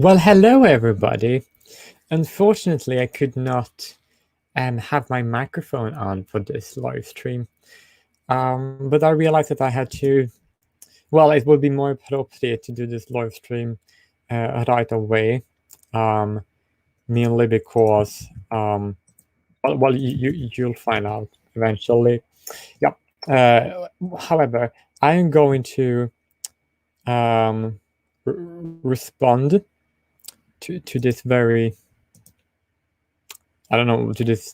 Well, hello everybody. Unfortunately, I could not have my microphone on for this live stream, but I realized that I had to. Well, it would be more appropriate to do this live stream right away, mainly because you'll find out eventually. Yeah. However, I am going to respond to this very, I don't know, to this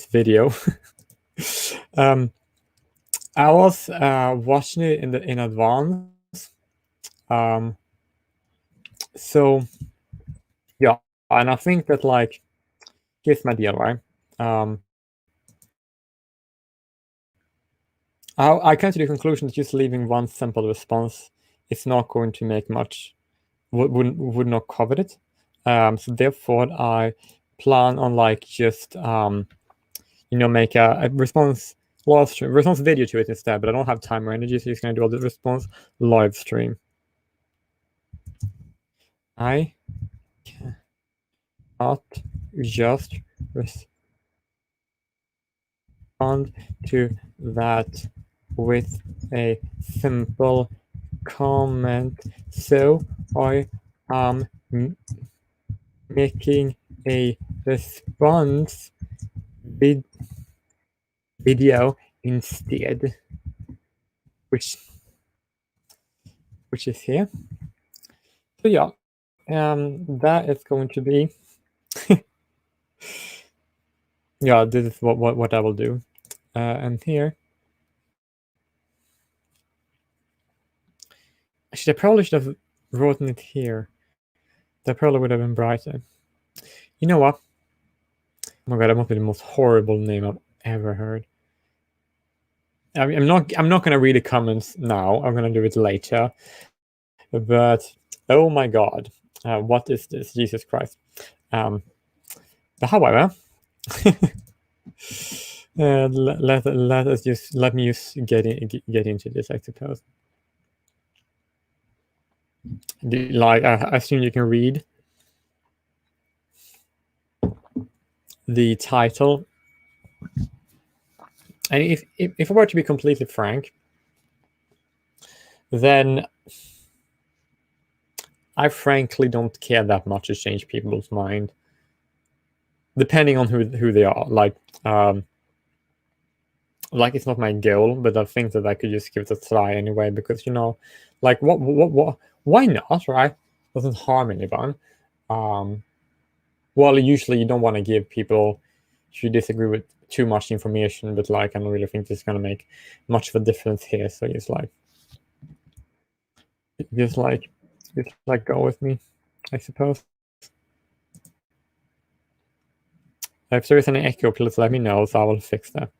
video. I was watching it in advance. So yeah, and I think that, like, here's my deal, right? I came to the conclusion that just leaving one simple response is not going to make much, would not cover it. So therefore I plan on, like, just make a response response video to it instead, but I don't have time or energy, so just gonna do all the response live stream. I cannot just respond to that with a simple comment, so I am making a response video instead, which is here. So yeah, that is going to be yeah, this is what I will do. And here, actually, I probably should have written it here. That probably would have been brighter. You know what? Oh my god, that must be the most horrible name I've ever heard. I mean, I'm not gonna read the comments now. I'm gonna do it later. But oh my god, what is this? Jesus Christ! But however, let me just get into this, I suppose. Like, I assume you can read the title. And if I were to be completely frank, then I frankly don't care that much to change people's mind, depending on who they are. Like it's not my goal, but I think that I could just give it a try anyway, because, like, why not, right? Doesn't harm anyone. Well, usually you don't want to give people who disagree with too much information, but, like, I don't really think this is gonna make much of a difference here. So just go with me, I suppose. If there is any echo, please let me know, so I will fix that.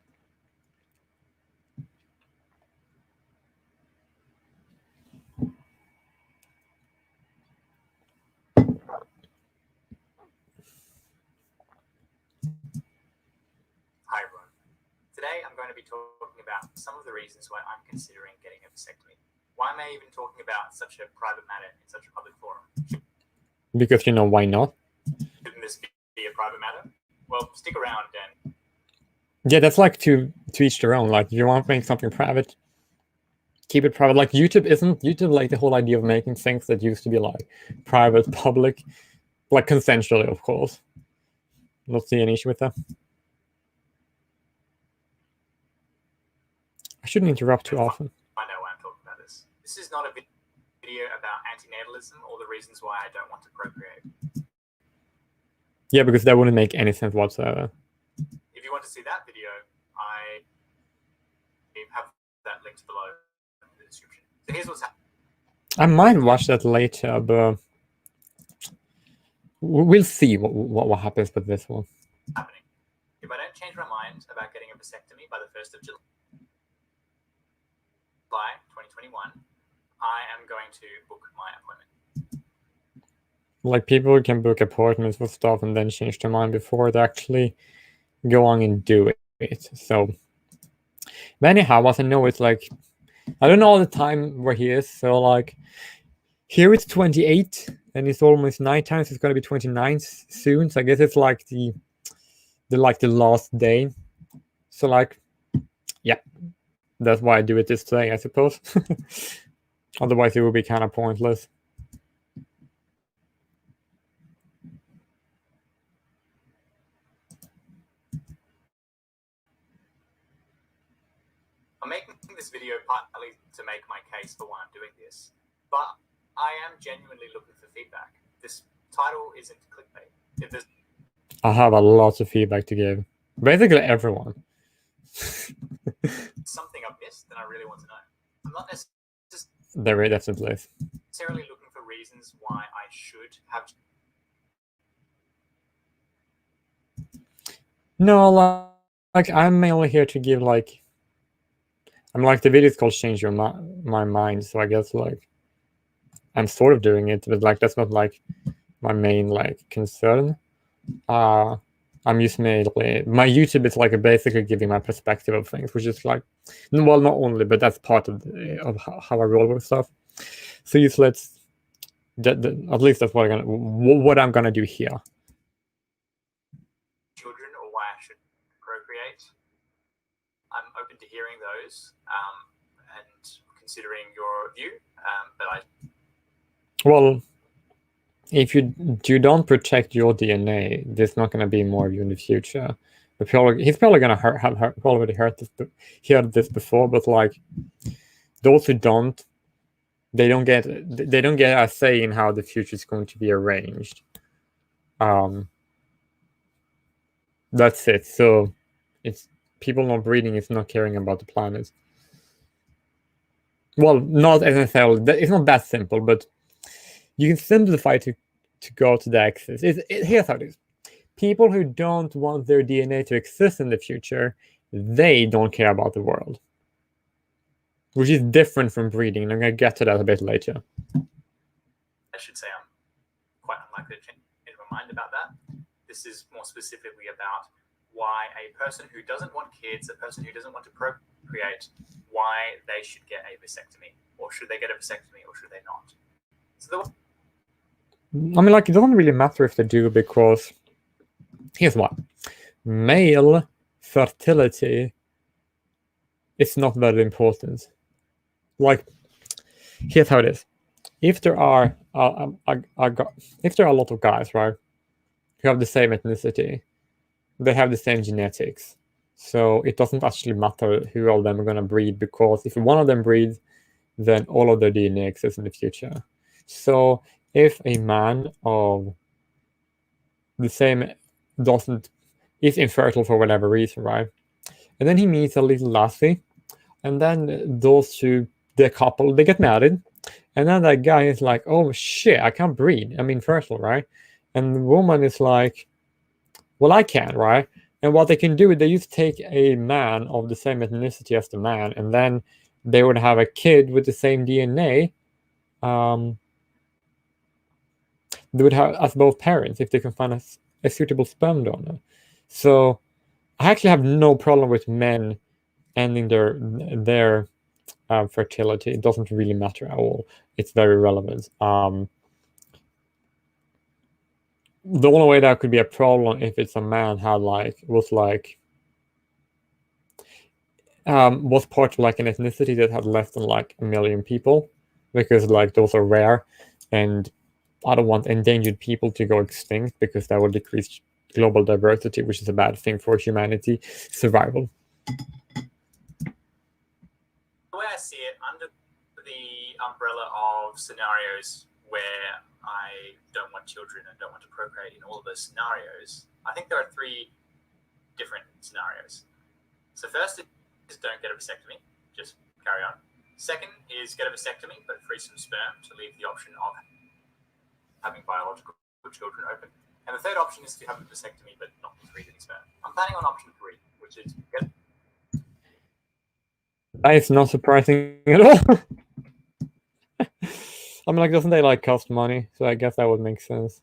Hi everyone. Today I'm going to be talking about some of the reasons why I'm considering getting a vasectomy. Why am I even talking about such a private matter in such a public forum? Because, why not? Shouldn't this be a private matter? Well, stick around and... Yeah, that's like to each their own. Like, if you want to make something private, keep it private. Like, YouTube like the whole idea of making things that used to be like private, public, like consensually, of course. Don't see any issue with that. I shouldn't interrupt too often. I know why I'm talking about this. This is not a video about antinatalism or the reasons why I don't want to procreate. Yeah, because that wouldn't make any sense whatsoever. If you want to see that video, I have that linked below in the description. So here's what's happening. I might watch that later, but we'll see what happens with this one. Happening. If I don't change my mind about getting a vasectomy by the 1st of July 2021, I am going to book my appointment. Like, people can book appointments for stuff and then change their mind before they actually go on and do it. So, but anyhow, as I know, it's like, I don't know all the time where he is. So, like, here it's 28 and it's almost nighttime, so it's gonna be 29 soon. So I guess it's like the last day. So like, yeah, that's why I do it this day, I suppose. Otherwise, it would be kind of pointless. I'm making this video partly to make my case for why I'm doing this, but I am genuinely looking for feedback. This title isn't clickbait. If there's I have a lot of feedback to give. Basically, everyone. something I've missed, then I really want to know. I'm not There definitely is. necessarily looking for reasons why I should have. No, like I'm mainly here to give like. I'm like, the video is called "Change Your My Mind," so I guess like I'm sort of doing it, but like that's not like my main like concern. I'm just mainly, my YouTube is like basically giving my perspective of things, which is like, well, not only, but that's part of how I roll with stuff. So just let's, at least that's what I'm gonna do here. Children, or why I should procreate. I'm open to hearing those and considering your view, but well, if you don't protect your DNA, there's not going to be more of you in the future. But he's probably going to have already heard this before. But like those who don't, they don't get a say in how the future is going to be arranged. That's it. So it's people not breeding. It's not caring about the planet. Well, not necessarily. It's not that simple, but you can simplify to go to the axis. Here's how it is. People who don't want their DNA to exist in the future, they don't care about the world. Which is different from breeding. I'm going to get to that a bit later. I should say I'm quite unlikely to change my mind about that. This is more specifically about why a person who doesn't want kids, a person who doesn't want to procreate, why they should get a vasectomy. Or should they get a vasectomy, or should they not? So I mean, like, it doesn't really matter if they do, because here's why. Male fertility is not very important. Like, here's how it is. If there are if there are a lot of guys, right, who have the same ethnicity, they have the same genetics, so it doesn't actually matter who all of them are going to breed, because if one of them breeds, then all of their DNA exists in the future. So if a man of the same is infertile for whatever reason, right? And then he meets a little lassie, and then those two, the couple, they get married, and then that guy is like, oh shit, I can't breed, I'm infertile, right? And the woman is like, well, I can, right? And what they can do is they just take a man of the same ethnicity as the man, and then they would have a kid with the same DNA. They would have as both parents if they can find a suitable sperm donor. So I actually have no problem with men ending their fertility. It doesn't really matter at all. It's very relevant. The only way that could be a problem if it's a man was part of like an ethnicity that had less than like 1 million people, because like those are rare, and I don't want endangered people to go extinct, because that will decrease global diversity, which is a bad thing for humanity survival. The way I see it, under the umbrella of scenarios where I don't want children and don't want to procreate, in all of those scenarios, I think there are 3 different scenarios. So first is don't get a vasectomy, just carry on. Second is get a vasectomy, but freeze some sperm to leave the option of having biological children open. And the third option is to have a vasectomy, but not freeze any sperm. I'm planning on option 3, which is get. That is not surprising at all. I mean, like, doesn't they like cost money? So I guess that would make sense.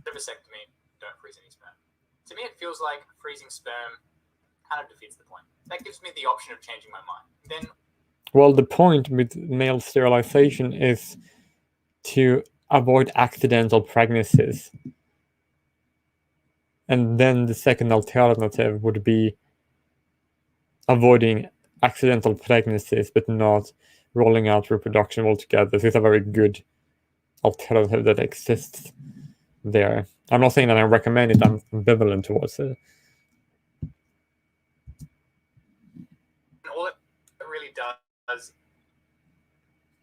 Vasectomy, don't freeze any sperm. To me, it feels like freezing sperm kind of defeats the point. That gives me the option of changing my mind. Then, well, the point with male sterilization is to avoid accidental pregnancies. And then the second alternative would be avoiding accidental pregnancies but not rolling out reproduction altogether. So it's a very good alternative that exists there. I'm not saying that I recommend it, I'm ambivalent towards it. All it really does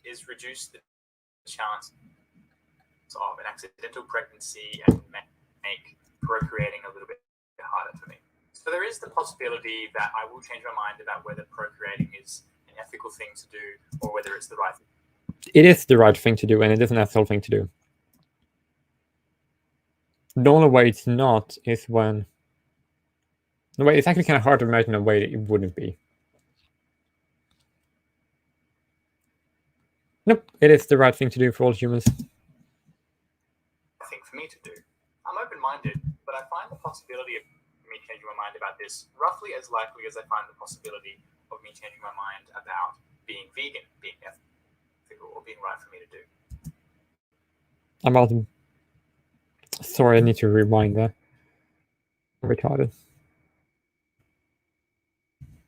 is reduce the chance of an accidental pregnancy and make procreating a little bit harder for me. So there is the possibility that I will change my mind about whether procreating is an ethical thing to do or whether it's the right thing. It is the right thing to do, and it is an ethical thing to do. The only way it's not is when... No, way, it's actually kind of hard to imagine a way that it wouldn't be. Nope, it is the right thing to do for all humans. Thing for me to do. I'm open-minded, but I find the possibility of me changing my mind about this roughly as likely as I find the possibility of me changing my mind about being vegan, being ethical, or being right for me to do. I'm out. Sorry, I need to rewind that. I'm retarded.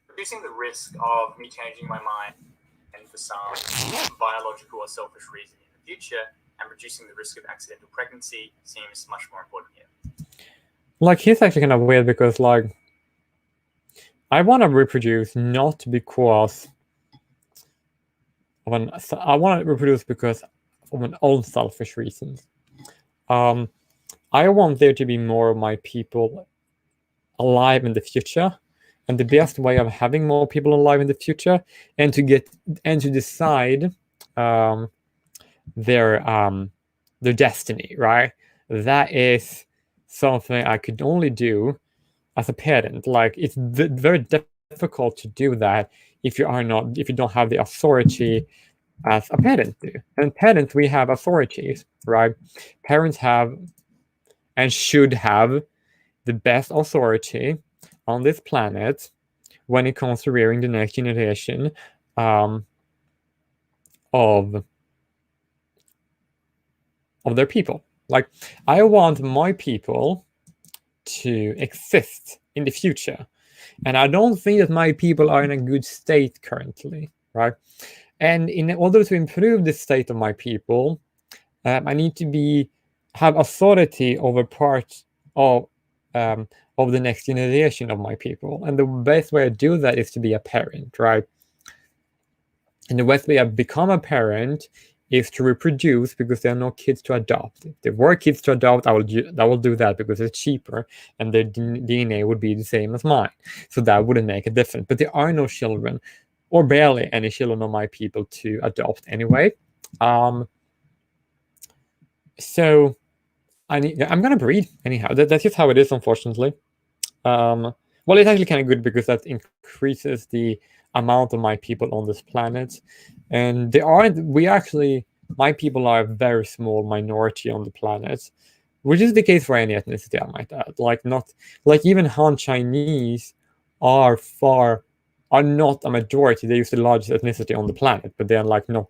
Reducing the risk of me changing my mind and for some biological or selfish reason in the future, and reducing the risk of accidental pregnancy seems much more important here. Like, he's actually kind of weird because, like, I want to reproduce not because of an... I want to reproduce because of an own selfish reasons. I want there to be more of my people alive in the future, and the best way of having more people alive in the future and to decide their destiny, right? That is something I could only do as a parent. Like, it's very difficult to do that if you don't have the authority as a parent do. And parents, we have authorities, right? Parents have and should have the best authority on this planet when it comes to rearing the next generation of their people. Like, I want my people to exist in the future, and I don't think that my people are in a good state currently, right? And in order to improve the state of my people, I need to have authority over part of the next generation of my people. And the best way to do that is to be a parent, right? And the best way I become a parent is to reproduce, because there are no kids to adopt. If there were kids to adopt, I will do that because it's cheaper and their DNA would be the same as mine. So that wouldn't make a difference. But there are no children, or barely any children of my people to adopt anyway. So I'm gonna breed anyhow. That's just how it is, unfortunately. Well, it's actually kind of good because that increases the amount of my people on this planet, and my people are a very small minority on the planet, which is the case for any ethnicity, I might add. Like even Han Chinese are not a majority. They're the largest ethnicity on the planet, but they are like not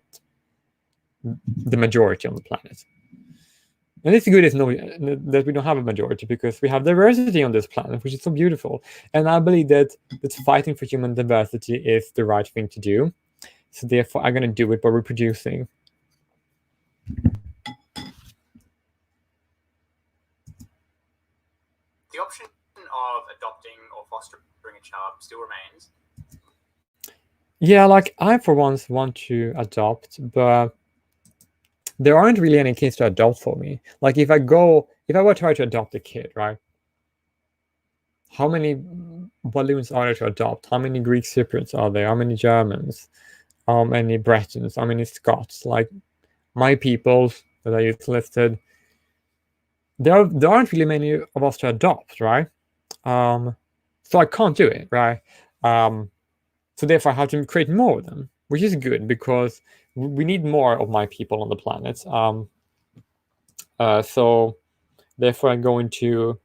the majority on the planet. And it's good that we don't have a majority, because we have diversity on this planet, which is so beautiful. And I believe that fighting for human diversity is the right thing to do. So therefore, I'm going to do it by reproducing. The option of adopting or fostering a child still remains. Yeah, like, I for once want to adopt, but there aren't really any kids to adopt for me. Like, if I were to try to adopt a kid, right? How many Walloons are there to adopt? How many Greek Cypriots are there? How many Germans? How many Bretons? How many Scots? Like, my people that I just listed, there aren't really many of us to adopt, right? So I can't do it, right? So therefore I have to create more of them, which is good because we need more of my people on the planet. So therefore I'm going to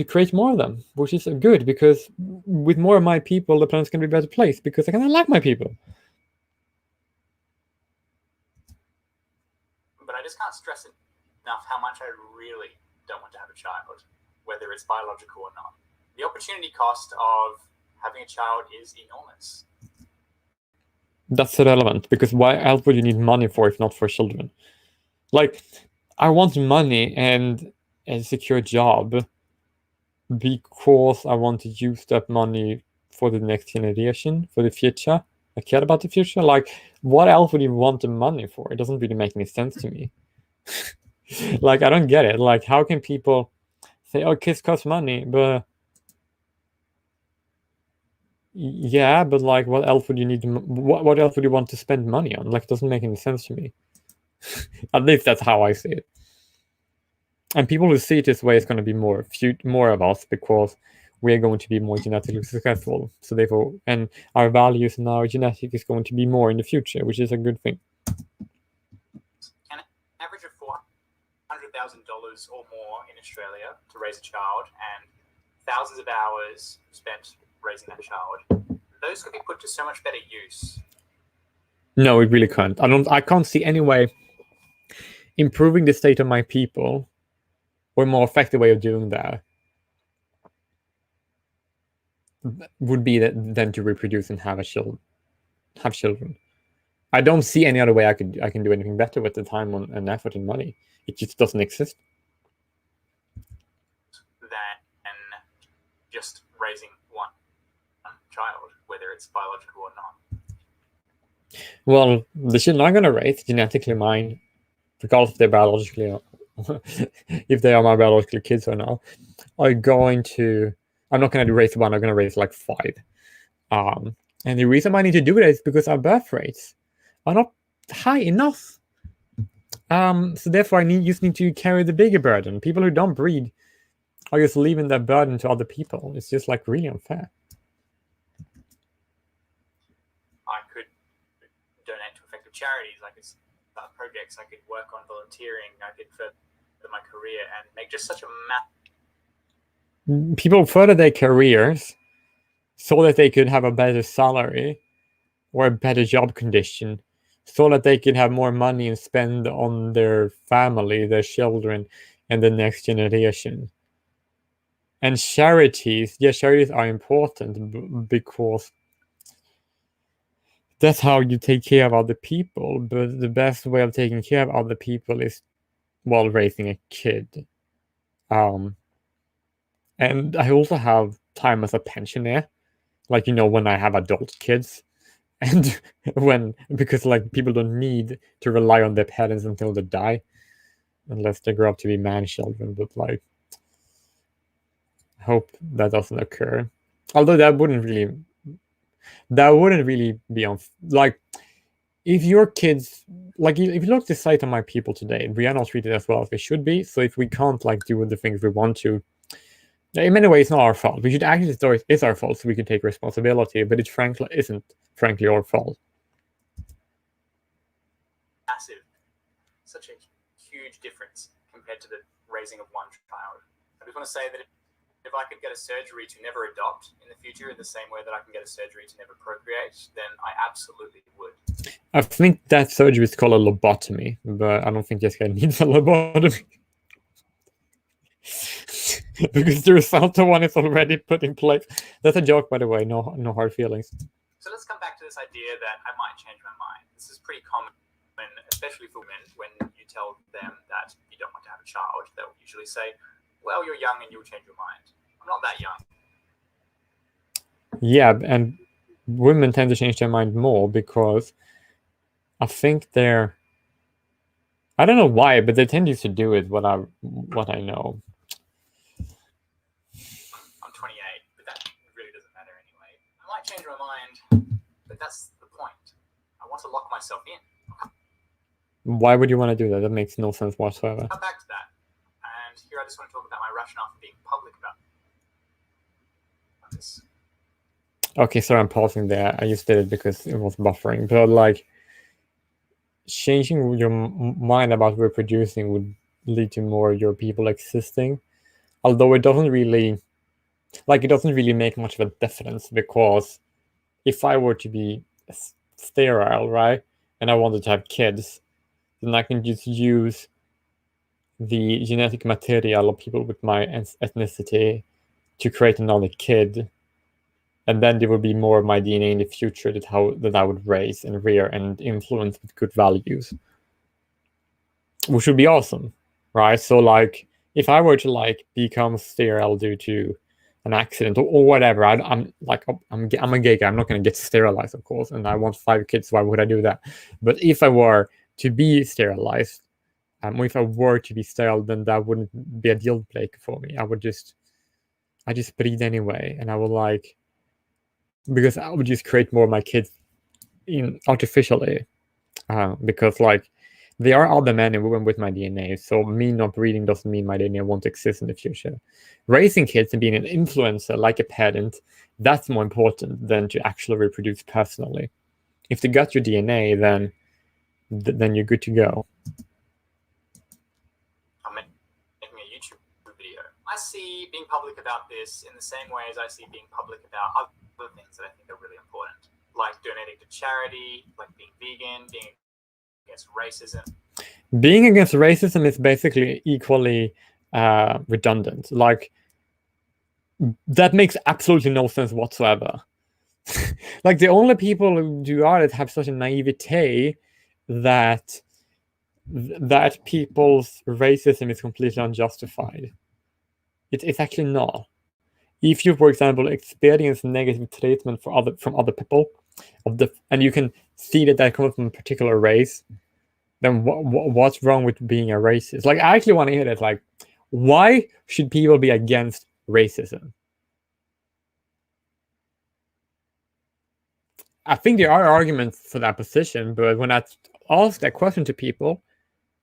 create more of them, which is good, because with more of my people, the planet's going to be a better place, because I kind of like my people. just can't stress enough how much I really don't want to have a child, whether it's biological or not. The opportunity cost of having a child is enormous. That's irrelevant, because why else would you need money for if not for children? Like, I want money and a secure job because I want to use that money for the next generation, for the future. I care about the future. Like, what else would you want the money for? It doesn't really make any sense to me. Like, I don't get it. Like, how can people say, oh, kids cost money, but yeah, but like, what else would you need? What else would you want to spend money on? Like, it doesn't make any sense to me. At least that's how I see it. And people who see it this way is going to be more of us, because we're going to be more genetically successful. So therefore, and our values and our genetic is going to be more in the future, which is a good thing. An average of $400,000 or more in Australia to raise a child, and thousands of hours spent raising that child. Those could be put to so much better use. No, it really can't. I can't see any way improving the state of my people or a more effective way of doing that would be than to reproduce and have children. I don't see any other way I can do anything better with the time and effort and money. It just doesn't exist. Than just raising one child, whether it's biological or not. Well, the children I'm going to raise, genetically mine, because they're biologically, if they are my biological kids or not, I'm not going to raise one, I'm going to raise like 5. And the reason I need to do it is because our birth rates are not high enough. So therefore, I just need to carry the bigger burden. People who don't breed are just leaving that burden to other people. It's just like really unfair. I could donate to effective charities. I could start projects. I could work on volunteering. I could further my career and make just such a People further their careers so that they could have a better salary or a better job condition, so that they could have more money and spend on their family, their children, and the next generation. And charities are important because that's how you take care of other people. But the best way of taking care of other people is while raising a kid. And I also have time as a pensioner, like, when I have adult kids. And because like people don't need to rely on their parents until they die, unless they grow up to be man children. But like, I hope that doesn't occur. Although that wouldn't really be on, like, if your kids, like, if you look at the sight of my people today, we are not treated as well as we should be. So if we can't like do the things we want to, in many ways, it's not our fault. We should actually say it's our fault so we can take responsibility, but it isn't frankly our fault. Massive, such a huge difference compared to the raising of one child. I just want to say that if I could get a surgery to never adopt in the future in the same way that I can get a surgery to never procreate, then I absolutely would. I think that surgery is called a lobotomy, but I don't think Jessica needs a lobotomy. Because the result of one is already put in place. That's a joke, by the way. No hard feelings. So let's come back to this idea that I might change my mind. This is pretty common, especially for women, when you tell them that you don't want to have a child. They'll usually say, well, you're young and you'll change your mind. I'm not that young. Yeah, and women tend to change their mind more because I think I don't know why, but they tend to do it, what I know. I'm 28, but that really doesn't matter anyway. I might change my mind, but that's the point. I want to lock myself in. Why would you want to do that? That makes no sense whatsoever. Come back to that. And here I just want to talk about my rationale for being public about this. Okay, sorry, I'm pausing there. I just did it because it was buffering. But like, changing your mind about reproducing would lead to more of your people existing. Although it doesn't really make much of a difference, because if I were to be sterile, right, and I wanted to have kids, then I can just use the genetic material of people with my ethnicity to create another kid, and then there will be more of my DNA in the future that I would raise and rear and influence with good values, which would be awesome, right? So like, if I were to like become sterile due to an accident or whatever, I'm a gay guy. I'm not going to get sterilized, of course, and I want 5 kids. Why would I do that? But if I were to be sterilized, or if I were to be sterile, then that wouldn't be a deal breaker for me. I just breed anyway, and I would like, because I would just create more of my kids artificially, because like there are other men and women with my DNA, so me not breeding doesn't mean my DNA won't exist in the future. Raising kids and being an influencer like a parent, that's more important than to actually reproduce personally. If they got your DNA, then you're good to go. I'm making a YouTube video. I see being public about this in the same way as I see being public about other things that I think are really important, like donating to charity, like being vegan, being against racism. Being against racism is basically equally redundant. Like, that makes absolutely no sense whatsoever. Like, the only people who do that have such a naivete that people's racism is completely unjustified. It's actually not. If you, for example, experience negative treatment from other people, and you can see that comes from a particular race, then what's wrong with being a racist? Like, I actually want to hear that. Like, why should people be against racism? I think there are arguments for that position, but when I ask that question to people,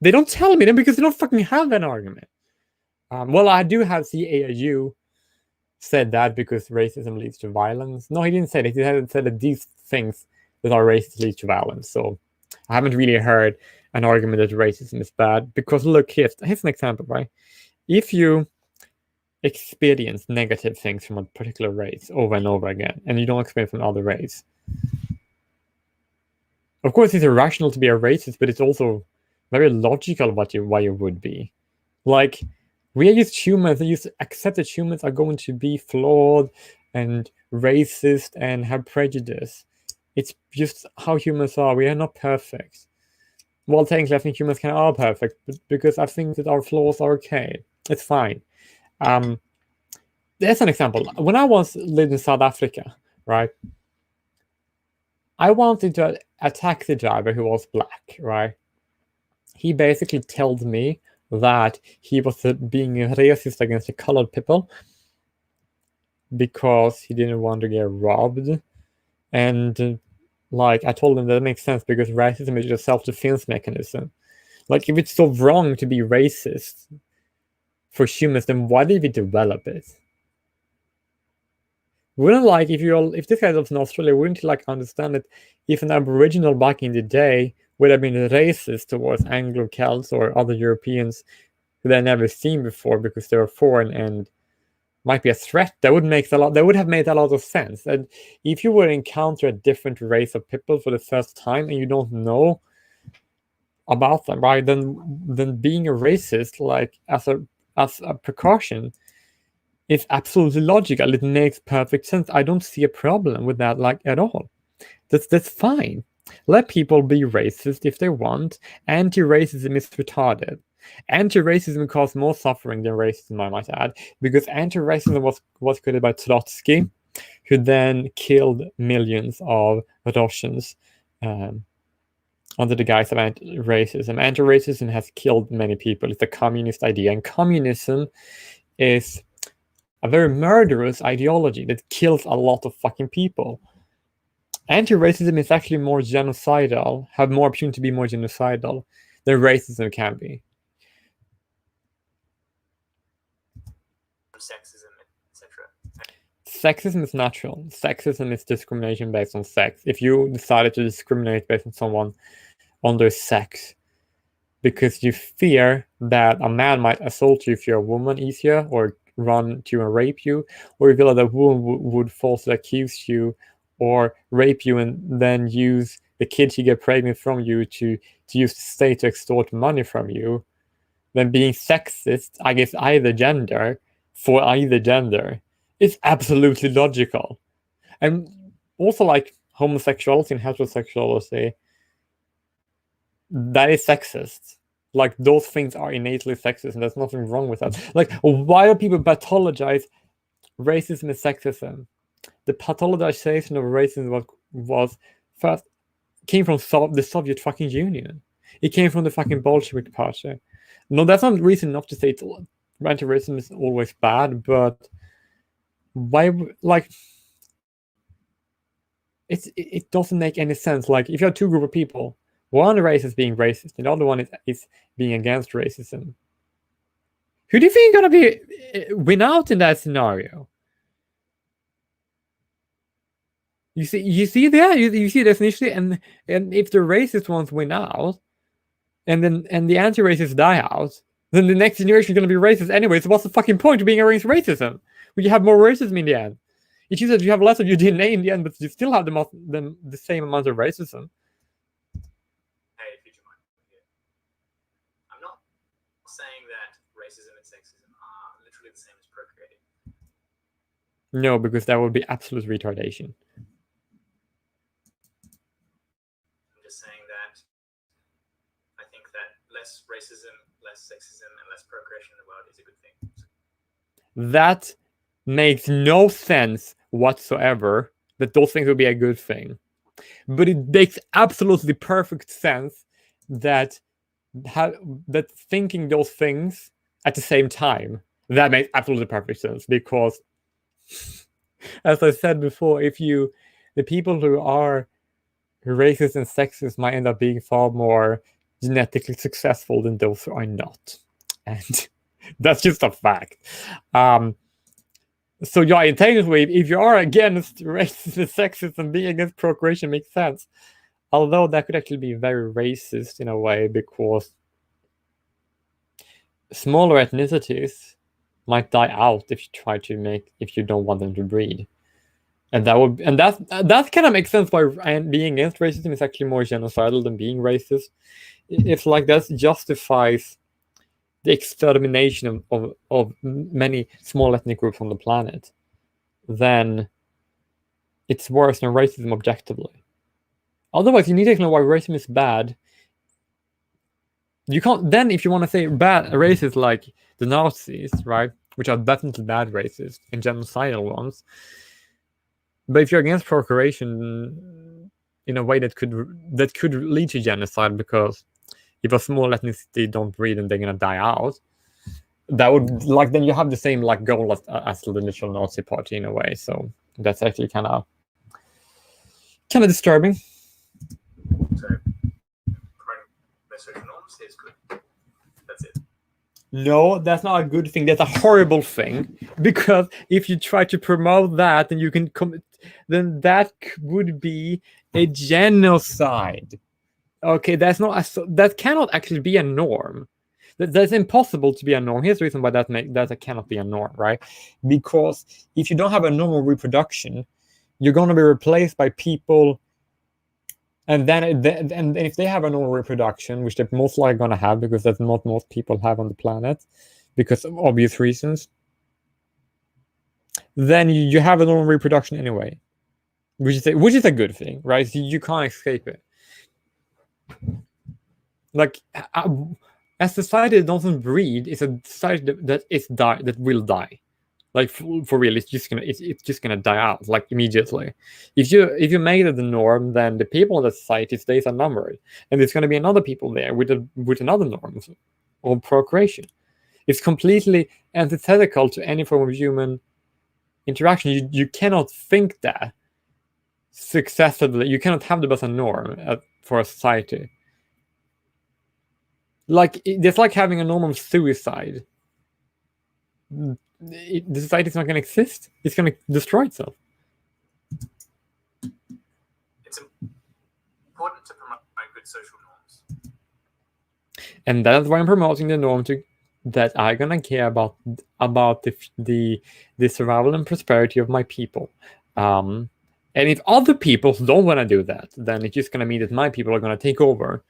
they don't tell me them because they don't fucking have an argument. Well, I do have CAU said that because racism leads to violence. No, he didn't say that. He said that these things that are racist lead to violence. So I haven't really heard an argument that racism is bad. Because look, here's an example, right? If you experience negative things from a particular race over and over again, and you don't experience from other race, of course it's irrational to be a racist, but it's also very logical why you would be. Like, we are just humans, and you accept that humans are going to be flawed and racist and have prejudice. It's just how humans are. We are not perfect. Well, technically, I think humans are perfect, but because I think that our flaws are okay. It's fine. There's an example. When I lived in South Africa, right? I wanted to a taxi driver who was black, right? He basically told me that he was being racist against the colored people because he didn't want to get robbed. And like, I told him that makes sense because racism is just a self-defense mechanism. Like, if it's so wrong to be racist for humans, then why did we develop it? Wouldn't, like, if this guy lives in Australia, wouldn't you like understand that if an Aboriginal back in the day would have been racist towards Anglo-Celts or other Europeans who they'd never seen before because they were foreign and might be a threat, that would have made a lot of sense. And if you would encounter a different race of people for the first time and you don't know about them, right, then being a racist, like, as a precaution, is absolutely logical. It makes perfect sense. I don't see a problem with that, like, at all. That's fine. Let people be racist if they want. Anti-racism is retarded. Anti-racism caused more suffering than racism, I might add, because anti-racism was created by Trotsky, who then killed millions of Russians under the guise of anti-racism. Anti-racism has killed many people. It's a communist idea, and communism is a very murderous ideology that kills a lot of fucking people. Anti-racism is actually more genocidal, have more opportunity to be more genocidal than racism can be. Sexism, etc. Sexism is natural. Sexism is discrimination based on sex. If you decided to discriminate based on someone on their sex because you fear that a man might assault you if you're a woman easier, or run to and rape you, or you feel that a woman would falsely accuse you or rape you and then use the kids you get pregnant from you to use the state to extort money from you, then being sexist against either gender for either gender is absolutely logical. And also, like, homosexuality and heterosexuality, that is sexist. Like, those things are innately sexist, and there's nothing wrong with that. Like, why do people pathologize racism and sexism? The pathologization of racism was first came from the Soviet fucking Union. It came from the fucking Bolshevik Party. No, that's not reason enough to say anti-racism is always bad, but why, like, it doesn't make any sense. Like, if you have two groups of people, one race is being racist, and the other one is being against racism, who do you think is gonna win out in that scenario? You see there, you see this initially, and if the racist ones win out, and the anti-racists die out, then the next generation is going to be racist anyway. So what's the fucking point of being against racism? When you have more racism in the end, it means that you have less of your DNA in the end, but you still have the same amount of racism. Hey, future mind. I'm not saying that racism and sexism are literally the same as procreating. No, because that would be absolute retardation. I'm just saying that I think that less racism, less sexism, and less procreation in the world is a good thing. That makes no sense whatsoever that those things would be a good thing. But it makes absolutely perfect sense that thinking those things at the same time, that makes absolutely perfect sense. Because, as I said before, the people who are racist and sexist might end up being far more genetically successful than those who are not. And that's just a fact. So yeah, technically, if you are against racist and sexist, and being against procreation makes sense. Although that could actually be very racist in a way, because smaller ethnicities might die out if you don't want them to breed. And that kind of makes sense why being against racism is actually more genocidal than being racist. It's like that justifies the extermination of many small ethnic groups on the planet, then it's worse than racism objectively. Otherwise, you need to know why racism is bad. You can't then, if you want to say bad racists like the Nazis, right, which are definitely bad racists and genocidal ones. But if you're against procreation in a way that could lead to genocide, because if a small ethnicity don't breed and they're gonna die out, that would then you have the same goal as the initial Nazi party in a way. So that's actually kind of disturbing. So, social norms is good. That's it. No, that's not a good thing. That's a horrible thing, because if you try to promote that, then you can then that would be a genocide. Okay, that cannot actually be a norm. That's impossible to be a norm. Here's the reason why that cannot be a norm, right? Because if you don't have a normal reproduction, you're going to be replaced by people, and then if they have a normal reproduction, which they're most likely going to have, because that's not most people have on the planet, because of obvious reasons, then you have a normal reproduction anyway, which is a good thing, right? So you can't escape it. Like, a society that doesn't breed is a society that will die. Like, for real, it's just gonna die out, like, immediately. If you make it the norm, then the people in the society stays unnumbered, and there's gonna be another people there with another norm of procreation. It's completely antithetical to any form of human interaction. You cannot think that successively. You cannot have them as a norm for a society. Like, it's like having a norm of suicide. The society is not going to exist. It's going to destroy itself. It's important to promote good social norms. And that's why I'm promoting the norm that I'm going to care about the survival and prosperity of my people. And if other people don't want to do that, then it's just going to mean that my people are going to take over.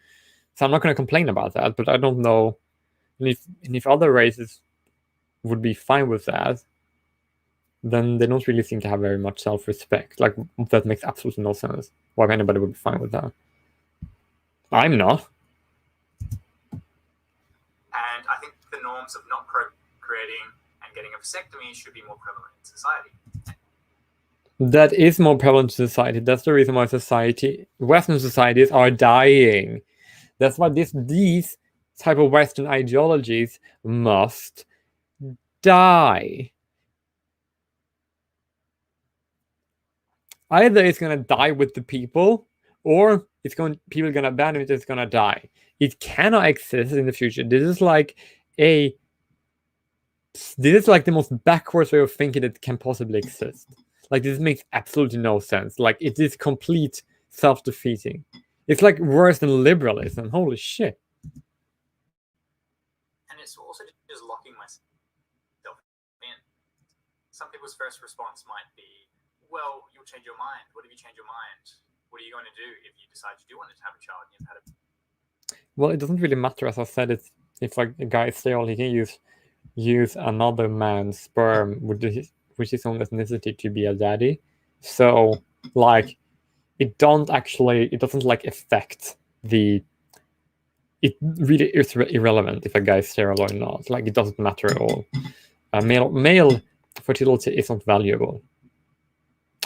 So I'm not going to complain about that, but I don't know. And if other races would be fine with that, then they don't really seem to have very much self-respect. Like, that makes absolutely no sense. Why anybody would be fine with that? I'm not. And I think the norms of not procreating and getting a vasectomy should be more prevalent in society. That is more prevalent in society. That's the reason why Western societies are dying. That's why these type of Western ideologies must die. Either it's gonna die with the people, or people are gonna abandon it. It's gonna die. It cannot exist in the future. This is like the most backwards way of thinking that can possibly exist. Like, this makes absolutely no sense. Like, it is complete self-defeating. It's like worse than liberalism. Holy shit. And it's also just locking myself in. Some people's first response might be, well, you'll change your mind. What if you change your mind? What are you going to do if you decide you do want to have a child and you've had a... Well, it doesn't really matter. As I said, if like a guy is sterile, he can use another man's sperm with his own ethnicity to be a daddy. So, like, it doesn't like affect the... It really is irrelevant if a guy is sterile or not. Like, it doesn't matter at all. Male fertility isn't valuable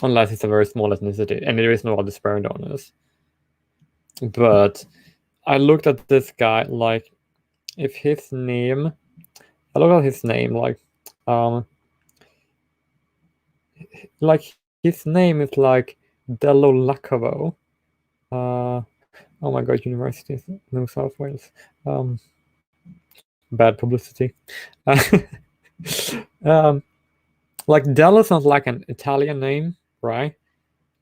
unless it's a very small ethnicity, and there is no other sperm donors. But I looked at this guy, like, if his name... I look at his name, like his name is like Dello Lacavo. Oh my god, University of New South Wales. Bad publicity. Like, Dello sounds like an Italian name, right?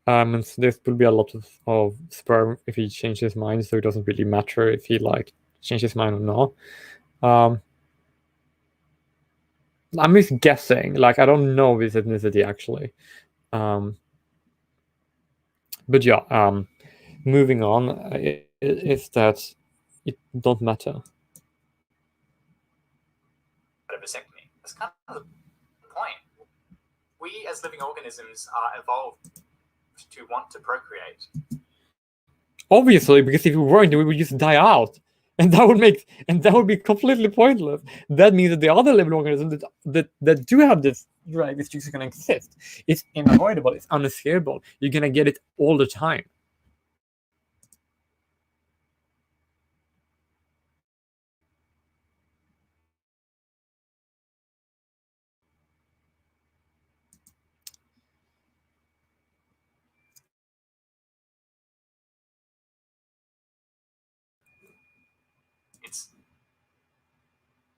And so this would be a lot of sperm if he changed his mind, so it doesn't really matter if he like changed his mind or not. I'm just guessing. Like, I don't know his ethnicity actually. But yeah, moving on, is that it don't matter. A vasectomy. That's kind of the point. We as living organisms are evolved to want to procreate. Obviously, because if we weren't, we would just die out. And that would be completely pointless. That means that the other living organisms that do have this drag is just gonna exist. It's unavoidable, it's unescapable. You're gonna get it all the time.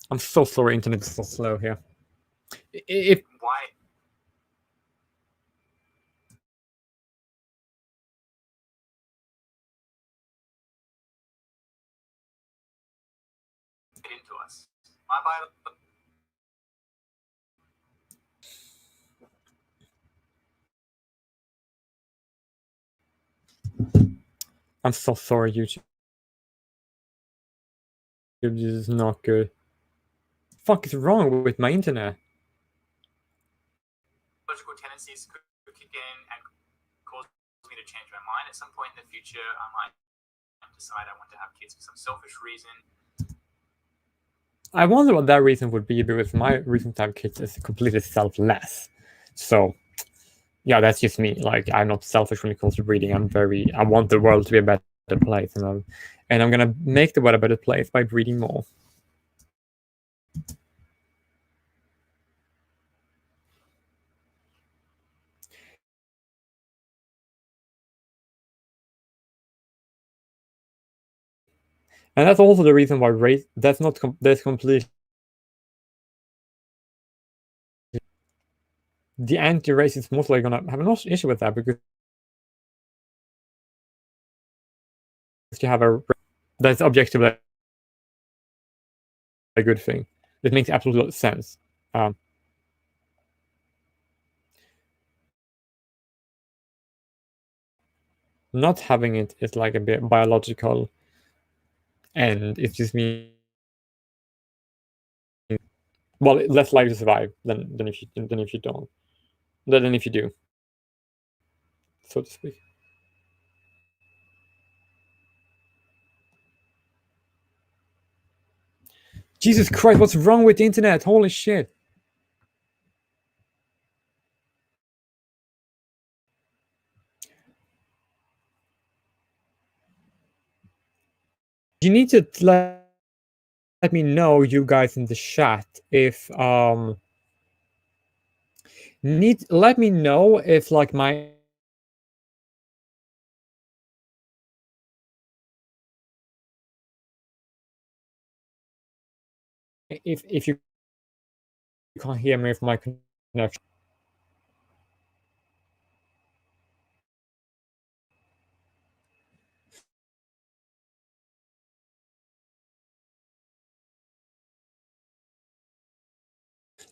I'm so sorry, internet is so slow here. Why? Into us. My bio... I'm so sorry, YouTube. This is not good. Fuck is wrong with my internet? Logical tendencies could kick in and cause me to change my mind at some point in the future. I might decide I want to have kids for some selfish reason. I wonder what that reason would be, because my reason to have kids is completely selfless. So, yeah, that's just me. Like, I'm not selfish when it comes to breeding. I want the world to be a better place, and I'm gonna make the world a better place by breeding more. And that's also the reason why race... That's completely... The anti-racists mostly gonna have no issue with that, because you have that's objectively a good thing. It makes absolute sense. not having it is like a bit biological end. It just means, well, less likely to survive than if you don't, than if you do, so to speak. Jesus Christ, what's wrong with the internet? Holy shit. You need to let me know, you guys in the chat, if let me know if like my if you can't hear me, if my connection.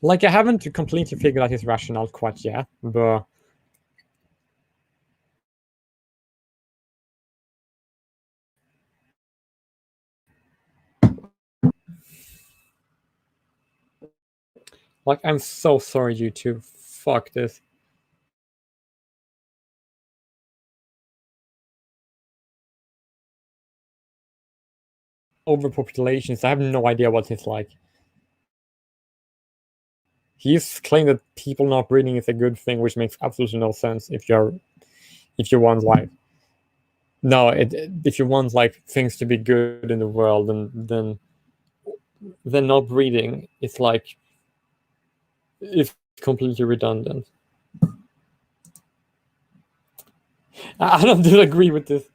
Like, I haven't completely figured out his rationale quite yet, but like, I'm so sorry, YouTube. Fuck this. Overpopulations. I have no idea what it's like. He's claimed that people not breeding is a good thing, which makes absolutely no sense if you want like if you want like things to be good in the world, then not breeding is like it's completely redundant. I don't agree with this.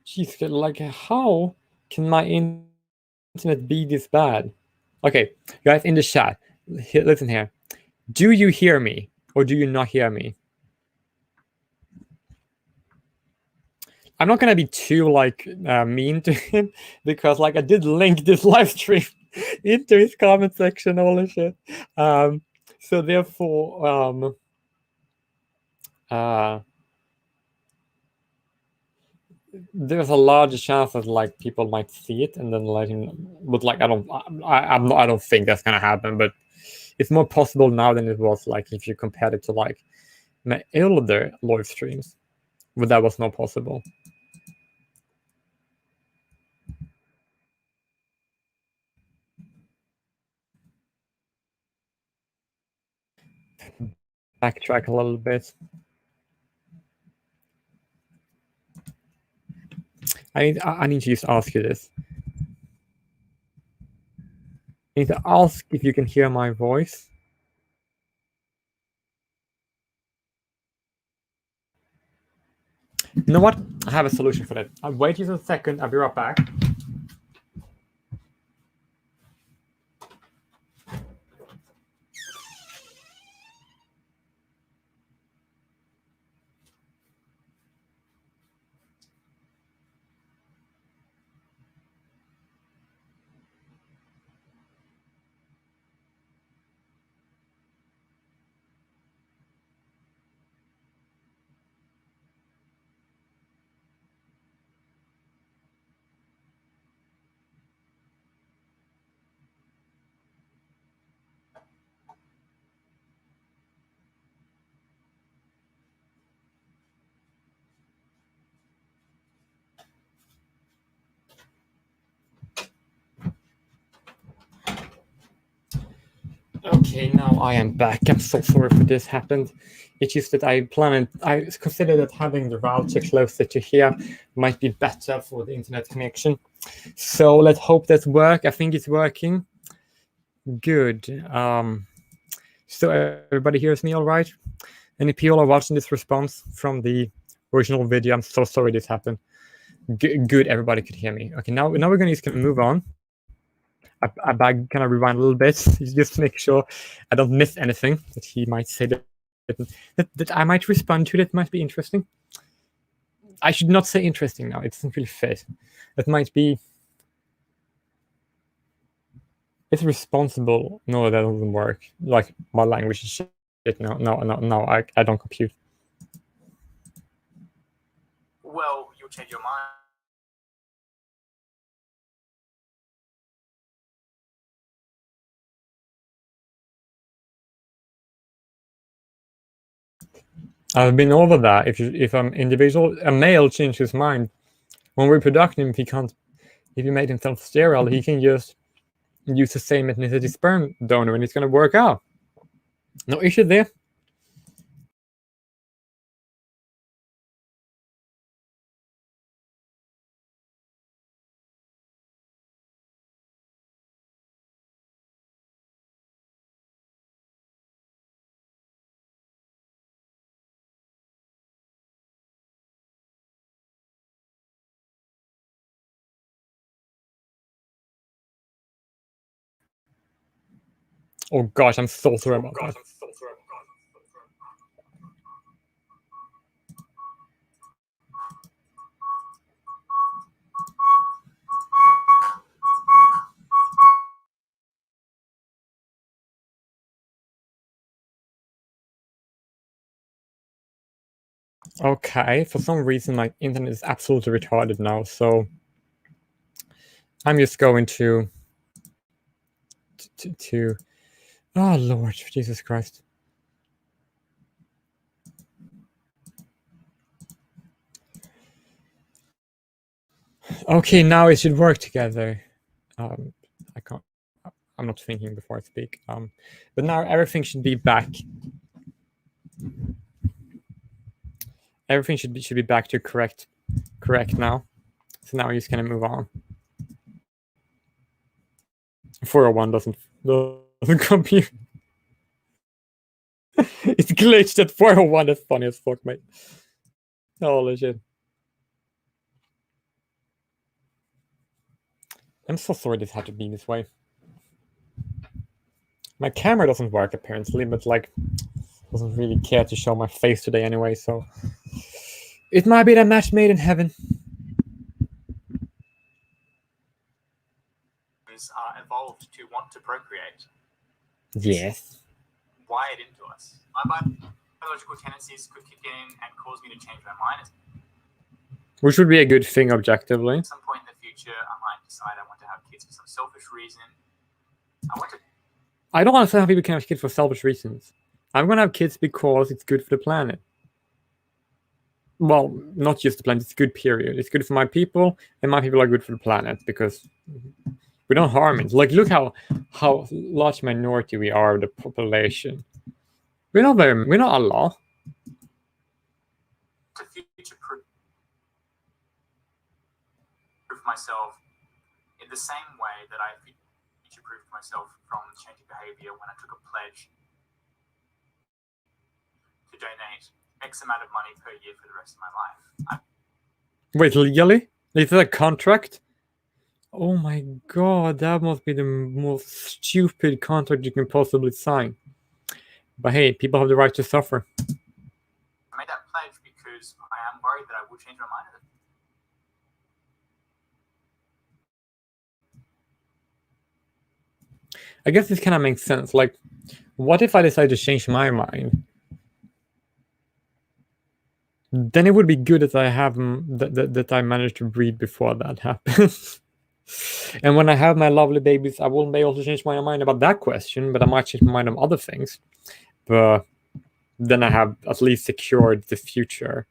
Jeez, like, how can my internet be this bad? Okay, guys in the chat, listen here. Do you hear me or do you not hear me? I'm not gonna be too like mean to him, because like I did link this live stream into his comment section. Holy shit! So therefore, there's a larger chance that like people might see it and then let him. But like I don't think that's gonna happen. But it's more possible now than it was like if you compared it to like my older live streams, but that was not possible. Backtrack a little bit. I need to just ask you this. I need to ask if you can hear my voice. You know what? I have a solution for that. I'll wait just a second. I'll be right back. Okay, now I am back. I'm so sorry for this happened. It's just that I considered that having the router closer to here might be better for the internet connection. So let's hope that works. I think it's working. Good. So everybody hears me all right? And if people are watching this response from the original video, I'm so sorry this happened. Good, everybody could hear me. Okay, now we're gonna just move on. I kind of rewind a little bit just to make sure I don't miss anything that he might say that I might respond to. That might be interesting. I should not say interesting now. It doesn't really fit. That might be. It's responsible. No, that doesn't work. Like, my language is No, I don't compute. Well, you'll change your mind. I've been over that. If an individual, a male, changes his mind when reproducing, if he made himself sterile, he can just use the same ethnicity sperm donor, and it's gonna work out. No issue there. Oh gosh, I'm so sorry about that. Okay, for some reason my internet is absolutely retarded now, so I'm just going to oh Lord Jesus Christ. Okay, now it should work together. I can't. I'm not thinking before I speak. But now everything should be back. Everything should be back to correct now. So now we're just gonna move on. 401 doesn't compute. It's glitched at 401. That's funny as fuck, mate. Holy shit. I'm so sorry this had to be this way. My camera doesn't work apparently, but like doesn't really care to show my face today anyway, so it might be a match made in heaven. Are evolved to want to procreate. Yes. Wired into us. My biological tendencies could kick in and cause me to change my mind. Which would be a good thing objectively. At some point in the future, I might decide I want to have kids for some selfish reason. I don't understand how people can have kids for selfish reasons. I'm gonna have kids because it's good for the planet. Well, not just the planet, it's good, period. It's good for my people, and my people are good for the planet because we don't harm it. Like, look how large minority we are of the population. We're not a lot. To future-proof myself in the same way that I future-proofed myself from changing behavior when I took a pledge to donate X amount of money per year for the rest of my life. Wait, legally? Is that a contract? Oh my god, that must be the most stupid contract you can possibly sign. But hey, people have the right to suffer. I made that pledge because I am worried that I will change my mind. I guess this kind of makes sense. Like, what if I decide to change my mind? Then it would be good that I have that I managed to breed before that happens. And when I have my lovely babies, I won't be able to change my mind about that question, but I might change my mind on other things. But then I have at least secured the future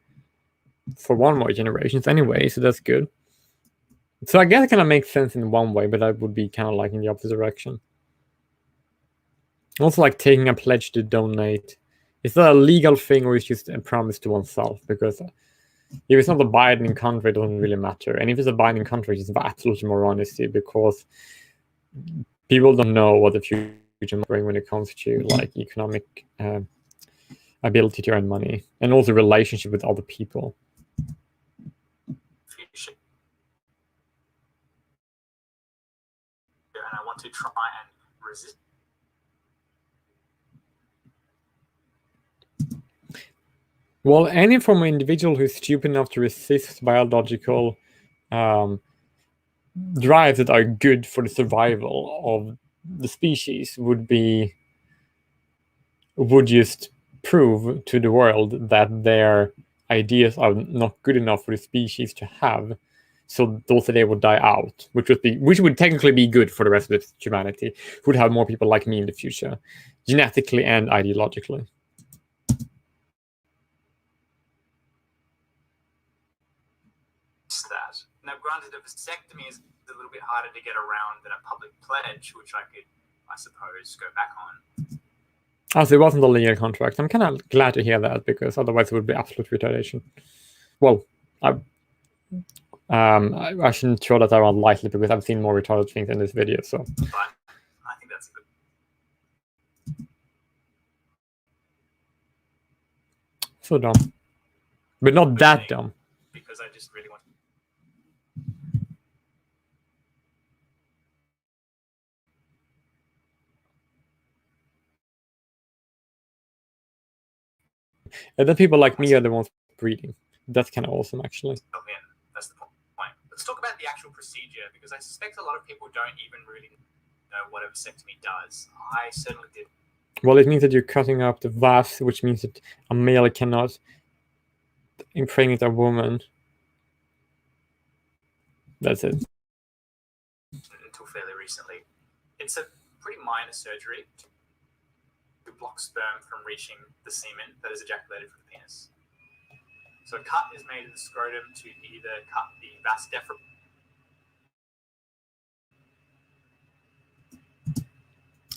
for one more generations anyway, so that's good. So I guess it kind of makes sense in one way, but I would be kind of like in the opposite direction. Also, like taking a pledge to donate. Is that a legal thing or is it just a promise to oneself? Because if it's not a binding contract, it doesn't really matter. And if it's a binding contract, it's absolutely more honesty because people don't know what the future might bring when it comes to like economic ability to earn money and also relationship with other people. And I want to try and resist. Well, any form of individual who's stupid enough to resist biological drives that are good for the survival of the species would be would just prove to the world that their ideas are not good enough for the species to have. So those today would die out, which would technically be good for the rest of humanity. Would have more people like me in the future, genetically and ideologically. That. Now, granted, a vasectomy is a little bit harder to get around than a public pledge, which I could, I suppose, go back on. So it wasn't a legal contract. I'm kind of glad to hear that, because otherwise it would be absolute retardation. Well, I shouldn't throw that around lightly, because I've seen more retarded things in this video. So, but I think that's good. So dumb, but not that dumb. Because I just really want. And then people like me are the ones breeding. That's kind of awesome, actually. Oh, man, that's the point. Let's talk about the actual procedure, because I suspect a lot of people don't even really know what a vasectomy does. I certainly did. Well, it means that you're cutting up the vas, which means that a male cannot impregnate a woman. That's it. Until fairly recently. It's a pretty minor surgery to block sperm from reaching the semen that is ejaculated from the penis. So a cut is made in the scrotum to either cut the vas deferens.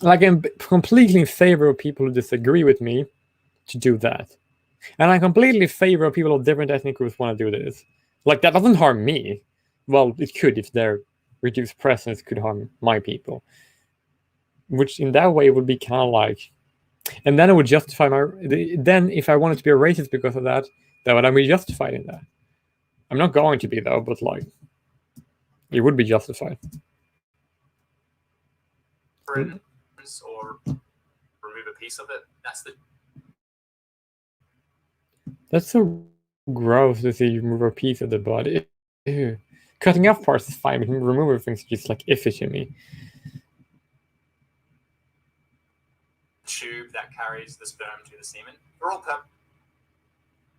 Like, I'm completely in favor of people who disagree with me to do that. And I'm completely in favor of people of different ethnic groups want to do this. Like, that doesn't harm me. Well, it could, if their reduced presence could harm my people. Which in that way would be kind of like... And then I would justify then if I wanted to be a racist because of that, then would I be justified in that? I'm not going to be, though, but like, it would be justified. Or remove a piece of it. That's so gross to see you remove a piece of the body. Ew. Cutting off parts is fine, but removing things is just like iffy to me. Tube that carries the sperm to the semen. For all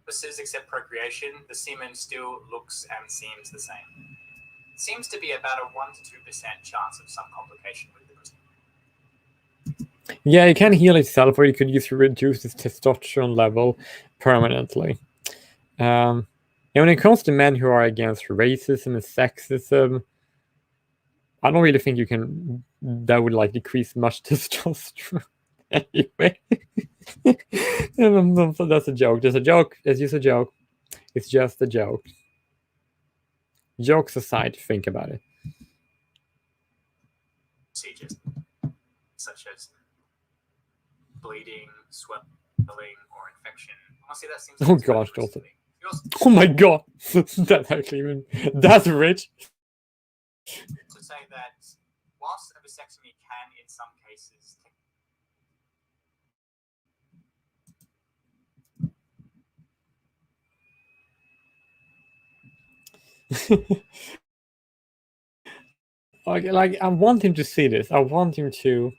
purposes except procreation, the semen still looks and seems the same. It seems to be about a 1 to 2% chance of some complication with the procedure. Yeah, it can heal itself, or you could use to reduce its testosterone level permanently. And when it comes to men who are against racism and sexism, I don't really think that would like decrease much testosterone. Anyway, that's a joke. Just a joke. It's just a joke. It's just a joke. Jokes aside, think about it. Procedures such as bleeding, swelling, or infection. Honestly, that seems. Oh gosh, Joseph. Oh my god, that's actually that's rich. To say that whilst a vasectomy can, in some cases, like I want him to see this. I want him to,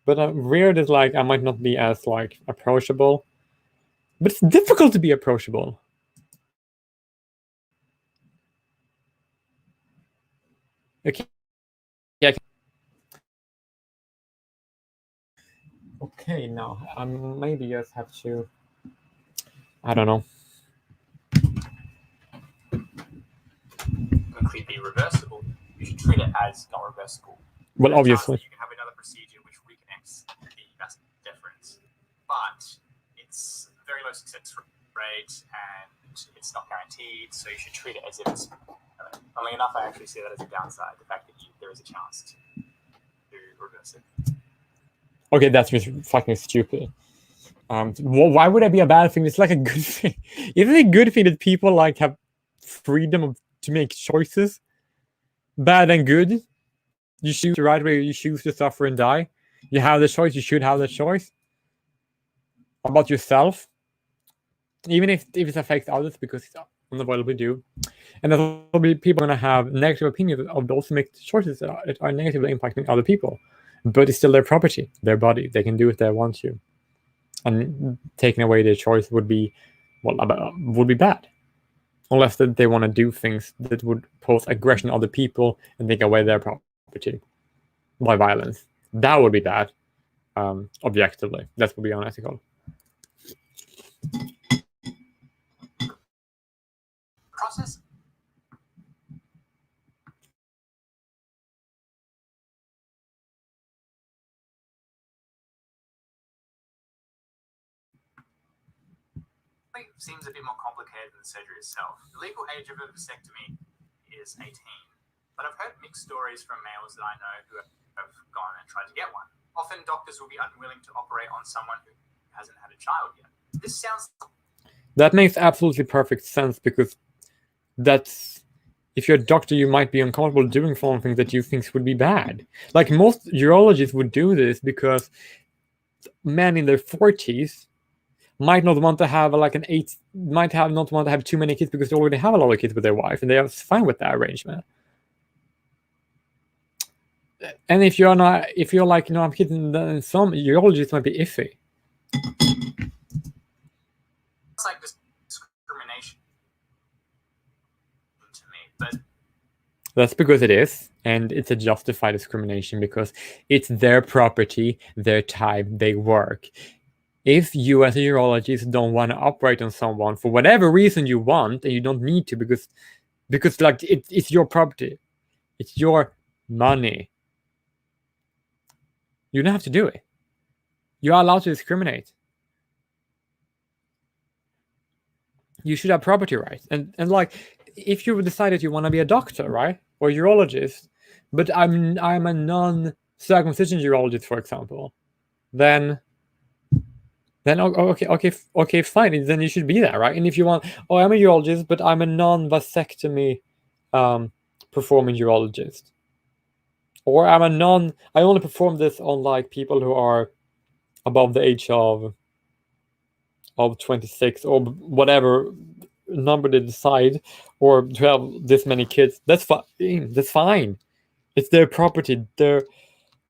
but I'm weird is like I might not be as like approachable. But it's difficult to be approachable. Okay. Yeah. Okay, now maybe just have to. I don't know. Could be reversible. You should treat it as not reversible. Well, obviously. You can have another procedure which reconnects the vas deferens, but it's very low success rate and it's not guaranteed. So you should treat it as if it's. Funnily enough, I actually see that as a downside. The fact that there is a chance to reverse it. Okay, that's just fucking stupid. Why would that be a bad thing? It's like a good thing. Isn't it a good thing that people like have freedom to make choices? Bad and good. You choose the right way. You choose to suffer and die. You have the choice. You should have the choice. About yourself, even if it affects others, because it's unavoidably do. And there'll be people going to have negative opinions of those who make choices that are negatively impacting other people. But it's still their property, their body. They can do what they want to. and taking away their choice would be bad, unless that they want to do things that would pose aggression on other people and take away their property by violence. That would be bad. Objectively, that would be unethical. Process. Seems a bit more complicated than the surgery itself. The legal age of a vasectomy is 18, but I've heard mixed stories from males that I know who have gone and tried to get one. Often doctors will be unwilling to operate on someone who hasn't had a child yet. This sounds... That makes absolutely perfect sense, because that's, if you're a doctor, you might be uncomfortable doing something that you think would be bad. Like most urologists would do this because men in their 40s might not want to have not want to have too many kids because they already have a lot of kids with their wife, and they are fine with that arrangement. And if you're like, I'm kidding, then some urologists might be iffy. It's like discrimination to me, but that's because it is, and it's a justified discrimination because it's their property, their time, they work. If you as a urologist don't want to operate on someone for whatever reason you want, and you don't need to because like it's your property, it's your money, you don't have to do it. You are allowed to discriminate. You should have property rights. And like, if you decided you want to be a doctor, right, or a urologist, but I'm a non-circumcision urologist, for example, then okay, fine. Then you should be there, right? And if you want, I'm a urologist, but I'm a non-vasectomy performing urologist, or I only perform this on like people who are above the age of 26 or whatever number they decide, or to have this many kids. That's fine. That's fine. It's their property. They're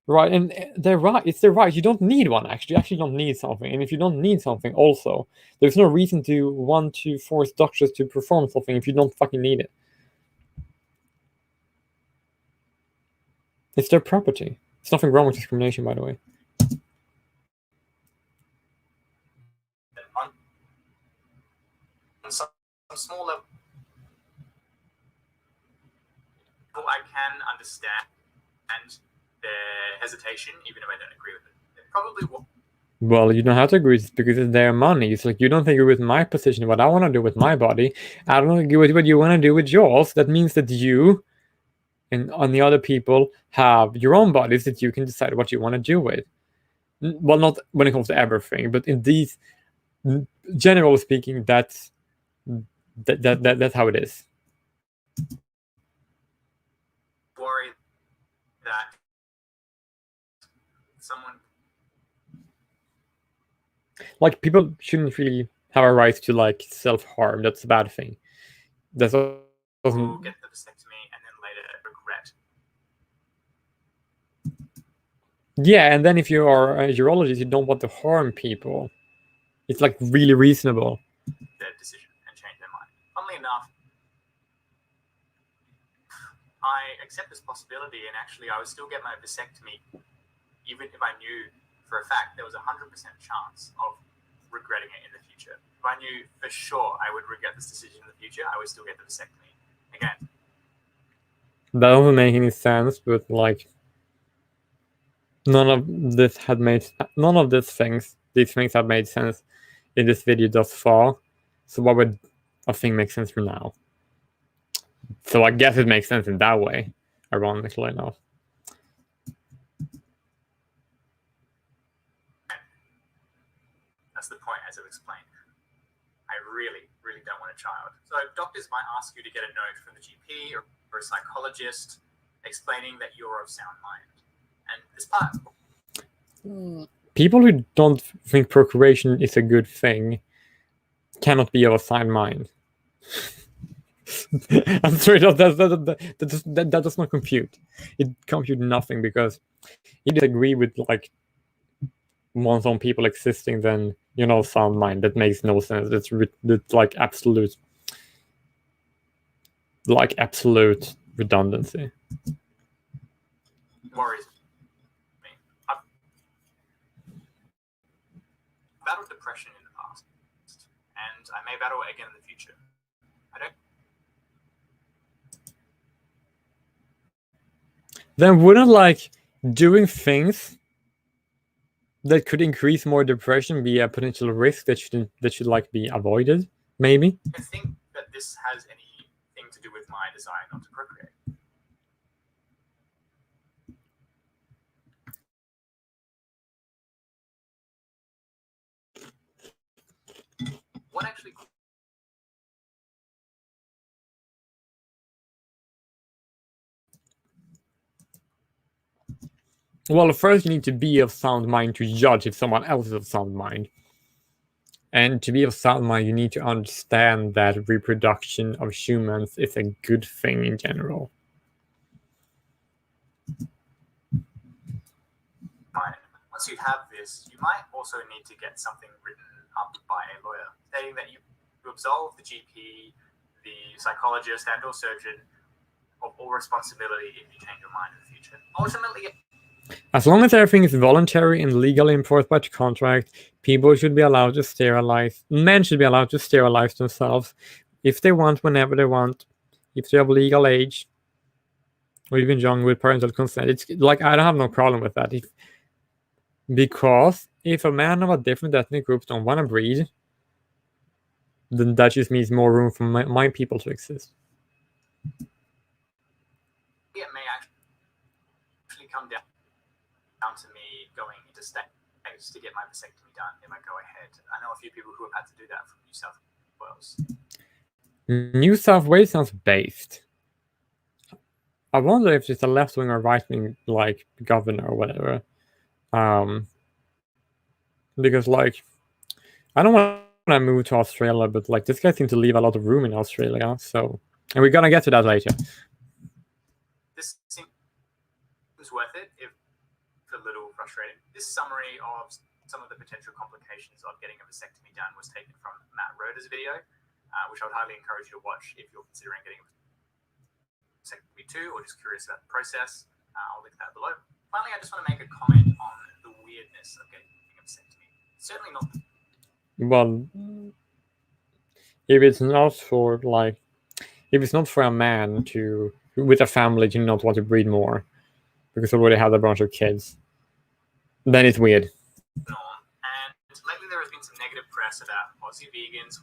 right, and they're right. It's their right. You don't need one, actually. You actually don't need something. And if you don't need something, also, there's no reason to want to force doctors to perform something if you don't fucking need it. It's their property. There's nothing wrong with discrimination, by the way. On some small level, I can understand their hesitation, even if I don't agree with it. It probably will. Well, you don't have to agree because it's their money. It's like, you don't agree with my position, what I want to do with my body. I don't agree with what you want to do with yours. That means that you and the other people have your own bodies that you can decide what you want to do with. Well, not when it comes to everything, but in these, generally speaking, that's how it is. Worry that someone, like, people shouldn't really have a right to like self-harm. That's a bad thing. That doesn't get the vasectomy and then later regret. Yeah, and then if you are a urologist, you don't want to harm people. It's like really reasonable. Their decision and change their mind. Funnily enough, I accept this possibility, and actually I would still get my vasectomy even if I knew for a fact there was 100% chance of regretting it in the future. If I knew for sure I would regret this decision in the future, I would still get the vasectomy. Again, that doesn't make any sense, but like, none of these things have made sense in this video thus far. So what would a thing make sense for now? So I guess it makes sense in that way, ironically enough. That's the point, as I've explained. I really, really don't want a child. So doctors might ask you to get a note from the GP or a psychologist explaining that you're of sound mind. And this part... People who don't think procreation is a good thing cannot be of a sound mind. I'm sorry, that does not compute. It computes nothing, because you disagree with like want some people existing, then sound mind. That makes no sense. It's like absolute redundancy. Worries me. I've battled depression in the past, and I may battle it again in the future. I don't. Then wouldn't like doing things that could increase more depression be a potential risk that should like be avoided? Maybe. I think that this has anything to do with my desire not to procreate. What actually? Well, first you need to be of sound mind to judge if someone else is of sound mind. And to be of sound mind, you need to understand that reproduction of humans is a good thing in general. Once you have this, you might also need to get something written up by a lawyer stating that you absolve the GP, the psychologist, and or surgeon of all responsibility if you change your mind in the future. Ultimately, as long as everything is voluntary and legally enforced by contract, people should be allowed to sterilize. Men should be allowed to sterilize themselves if they want, whenever they want, if they have legal age, or even young with parental consent. It's like I don't have no problem with that. Because if a man of a different ethnic group don't want to breed, then that just means more room for my people to exist. it may actually come down to me going into states to get my vasectomy done if I go ahead. I know a few people who have had to do that from New South Wales. New South Wales sounds based. I wonder if it's a left wing or right wing like governor or whatever. Because like I don't want to move to Australia, but like this guy seems to leave a lot of room in Australia. So, and we're gonna get to that later. This seems worth it, if a little frustrating. This summary of some of the potential complications of getting a vasectomy done was taken from Matt Roeder's video, which I would highly encourage you to watch if you're considering getting a vasectomy too, or just curious about the process. I'll link that below. Finally, I just want to make a comment on the weirdness of getting a vasectomy. Certainly not. Well, if it's not for a man to with a family to not want to breed more because they already have a bunch of kids, then it's weird. And lately there has been some negative press about Aussie vegans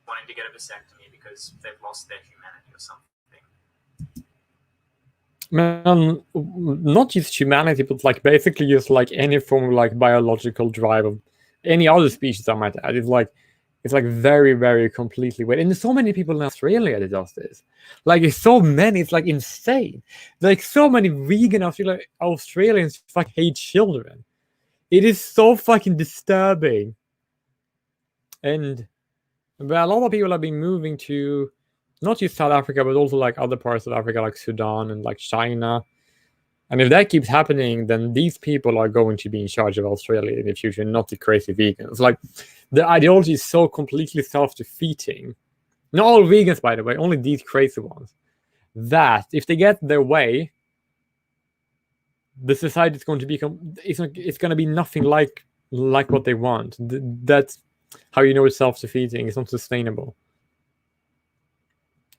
wanting to get a vasectomy because they've lost their humanity or something. Man, not just humanity, but like basically just like any form of like biological drive of any other species I might add. It's like very, very completely weird. And there's so many people in Australia that does this. Like it's so many, it's like insane. Like so many vegan Australians fucking hate children. It is so fucking disturbing. And but a lot of people have been moving to not just South Africa, but also like other parts of Africa, like Sudan and like China. And if that keeps happening, then these people are going to be in charge of Australia in the future, not the crazy vegans. Like the ideology is so completely self-defeating. Not all vegans, by the way, only these crazy ones. That if they get their way, the society is going to become it's going to be nothing like what they want. That's how you know it's self-defeating. It's not sustainable.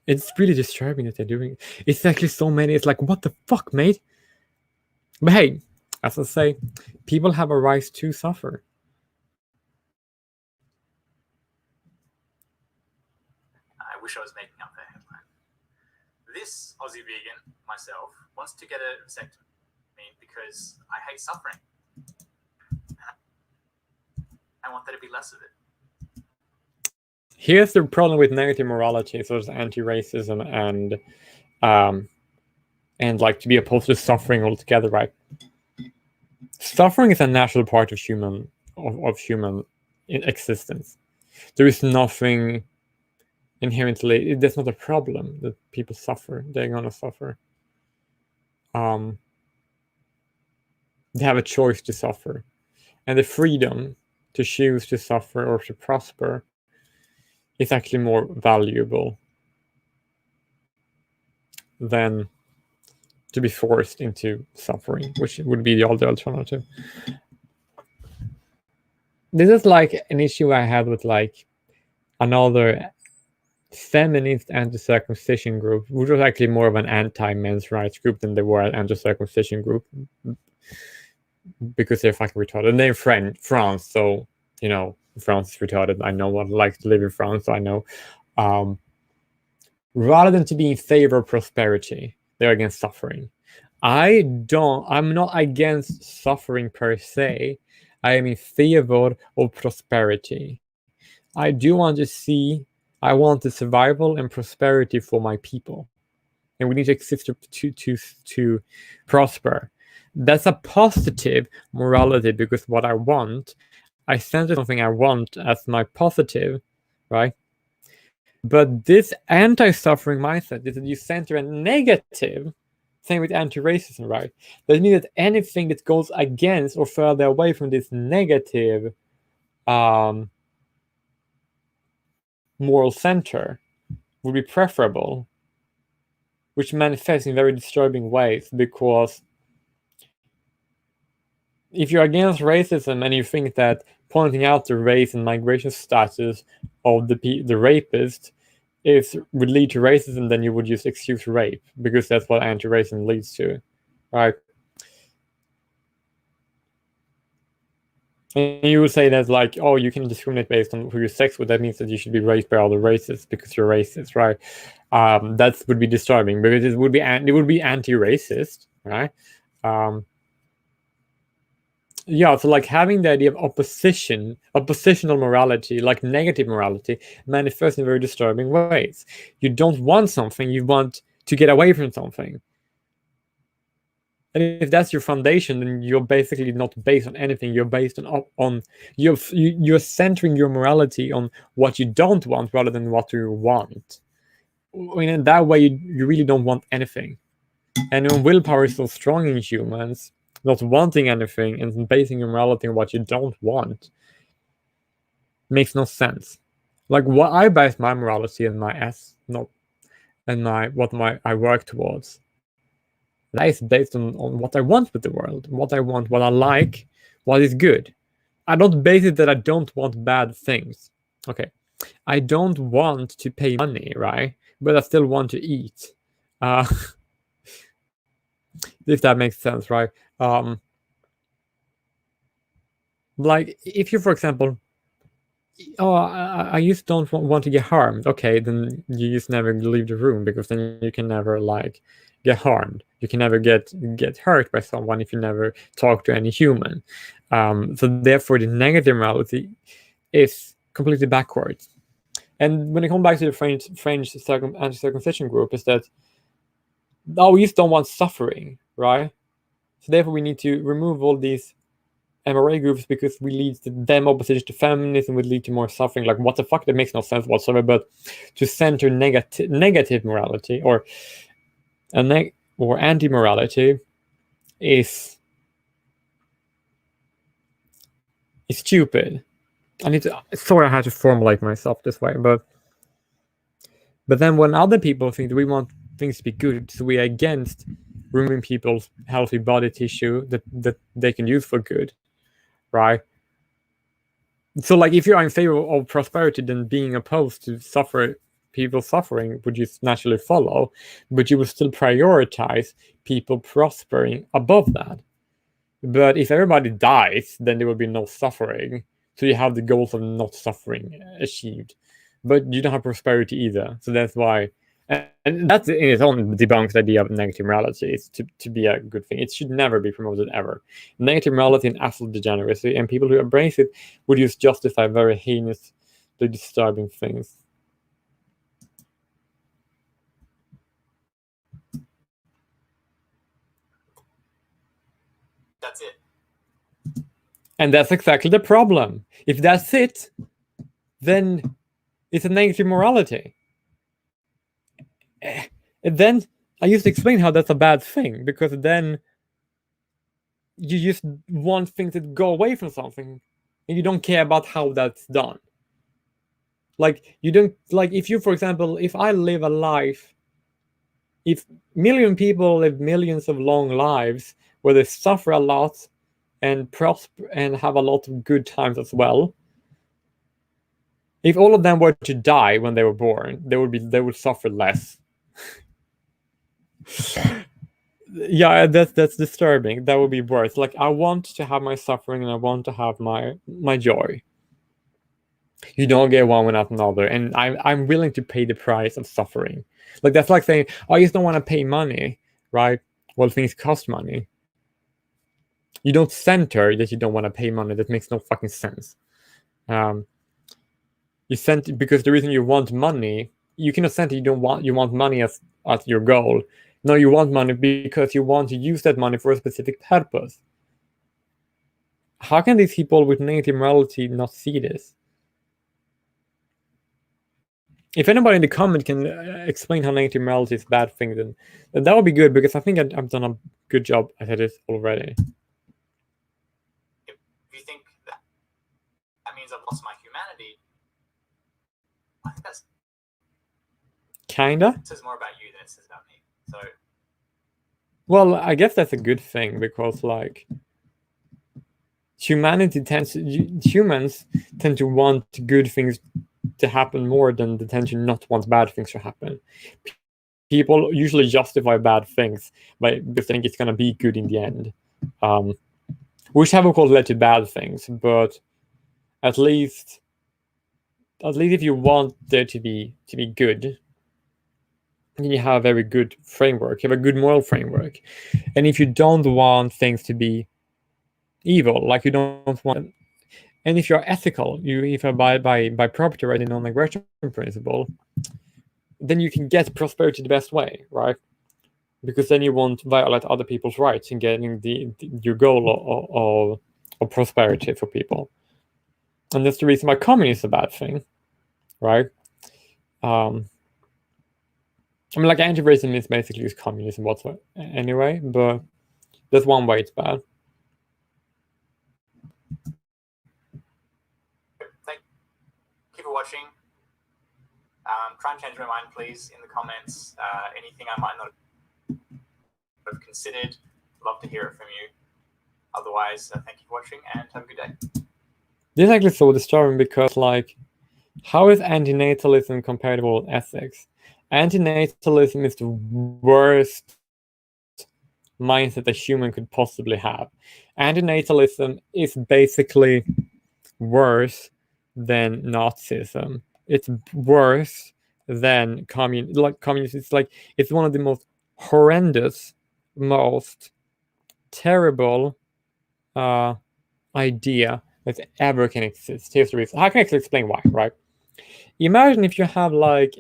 It's really disturbing that they're doing it. It's actually so many. It's like, what the fuck, mate? But hey, as I say, people have a right to suffer. I wish I was making up that headline. This Aussie vegan, myself, wants to get a vasectomy because I hate suffering. I want there to be less of it. Here's the problem with negative morality. So there's anti-racism and like to be opposed to suffering altogether, right? Suffering is a natural part of human existence. There is nothing inherently. There's not a problem that people suffer. They're gonna suffer. they have a choice to suffer. And the freedom to choose to suffer or to prosper is actually more valuable than to be forced into suffering, which would be the other alternative. This is like an issue I had with like another feminist anti-circumcision group, which was actually more of an anti-men's rights group than they were an anti-circumcision group, because they're fucking retarded. And they're in France, so you know France is retarded. I know what it's like to live in France, so I know. Rather than to be in favor of prosperity, they're against suffering. I'm not against suffering per se. I am in favor of prosperity. I do want to see, I want the survival and prosperity for my people. And we need to exist to prosper. That's a positive morality, because what I want, I center something I want as my positive, right? But this anti-suffering mindset is that you center a negative. Same with anti-racism, right? That means that anything that goes against or further away from this negative moral center would be preferable, which manifests in very disturbing ways, because if you're against racism and you think that pointing out the race and migration status of the rapist would lead to racism, then you would just excuse rape, because that's what anti-racism leads to, right? And you would say that like, oh, you can discriminate based on who you're sex with. That means that you should be raised by other races because you're racist, right? That would be disturbing, because it would be anti-racist, right? Yeah, so like having the idea of oppositional morality, like negative morality, manifests in very disturbing ways. You don't want something, you want to get away from something. And if that's your foundation, then you're basically not based on anything. You're based on you're centering your morality on what you don't want rather than what you want. I mean, in that way, you really don't want anything. And when willpower is so strong in humans, not wanting anything and basing your morality on what you don't want makes no sense. Like what I base my morality and I work towards, that is based on what I want with the world, what I want, what I like, what is good. I don't base it that I don't want bad things. Okay, I don't want to pay money, right? But I still want to eat. If that makes sense, right? Like if you, for example, oh, I just don't want to get harmed. Okay, then you just never leave the room, because then you can never like get harmed. You can never get hurt by someone if you never talk to any human. So therefore, the negative morality is completely backwards. And when it comes back to the French anti-circumcision group, is that we just don't want suffering, right? So therefore, we need to remove all these MRA groups, because we lead them opposition to feminism would lead to more suffering. Like, what the fuck? That makes no sense whatsoever. But to center negative morality or anti-morality is stupid. Sorry, I had to formulate myself this way, but then when other people think that we want things to be good, so we're against removing people's healthy body tissue that they can use for good, right? So like if you are in favor of prosperity, then being opposed to people suffering would just naturally follow, but you would still prioritize people prospering above that. But if everybody dies, then there will be no suffering. So you have the goals of not suffering achieved, but you don't have prosperity either. So that's why, and that's in its own debunks the idea of negative morality. It's to be a good thing. It should never be promoted ever. Negative morality and absolute degeneracy, and people who embrace it would just justify very heinous, disturbing things. That's it. And that's exactly the problem. If that's it, then it's a negative morality. And then I used to explain how that's a bad thing, because then you just want things to go away from something, and you don't care about how that's done. Like, you don't, like, if you, for example, if I live a life, if million people live millions of long lives where they suffer a lot and prosper and have a lot of good times as well, if all of them were to die when they were born, they would suffer less. Yeah, that's disturbing. That would be worse. Like, I want to have my suffering and I want to have my joy. You don't get one without another, and I'm willing to pay the price of suffering. Like, that's like saying, oh, I just don't want to pay money, right? Well, things cost money. You don't center that you don't want to pay money. That makes no fucking sense. You sent because the reason you want money, you cannot center you want money as your goal. No, you want money because you want to use that money for a specific purpose. How can these people with negative morality not see this? If anybody in the comment can explain how negative morality is a bad thing, then that would be good, because I think I've done a good job at this already. If you think that means I've lost my humanity, I think that's kinda. It says more about you than it says about me. So, well, I guess that's a good thing, because like humans tend to want good things to happen more than they tend to not want bad things to happen. People usually justify bad things because they think it's gonna be good in the end, which have of course led to bad things. But at least if you want there to be good, then you have a very good framework. You have a good moral framework, and if you don't want things to be evil, like you don't want, and if you're ethical, if you abide by property right and non-aggression principle, then you can get prosperity the best way, right? Because then you won't violate other people's rights in getting your goal of prosperity for people. And that's the reason why communism is a bad thing, right? I mean, like, anti-racism is basically communism whatsoever anyway, but that's one way it's bad. thank you for watching. Try and change my mind, please, in the comments. Anything I might not have considered, love to hear it from you. Otherwise, thank you for watching and have a good day. This is actually so disturbing, because, like, how is antinatalism compatible with ethics? Antinatalism is the worst mindset a human could possibly have. Antinatalism is basically worse than Nazism. It's worse than communism. It's one of the most horrendous, most terrible idea that ever can exist. Here's the reason. How can I actually explain why, right? Imagine if you have like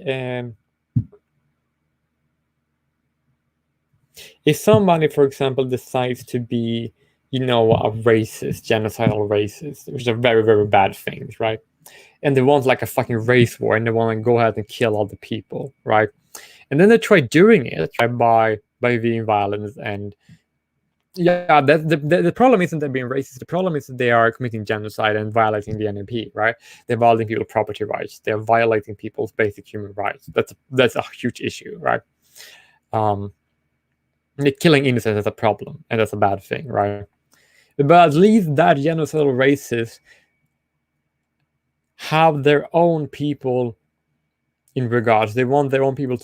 if somebody, for example, decides to be, a racist, genocidal racist, which is a very, very bad thing, right? And they want like a fucking race war, and they want to go ahead and kill all the people, right? And then they try doing it by being violent. And yeah, the problem isn't them being racist. The problem is that they are committing genocide and violating the NMP, right? They're violating people's property rights. They're violating people's basic human rights. That's a huge issue, right? Killing innocents is a problem, and that's a bad thing, right? But at least that genocidal racists have their own people in regards. They want their own people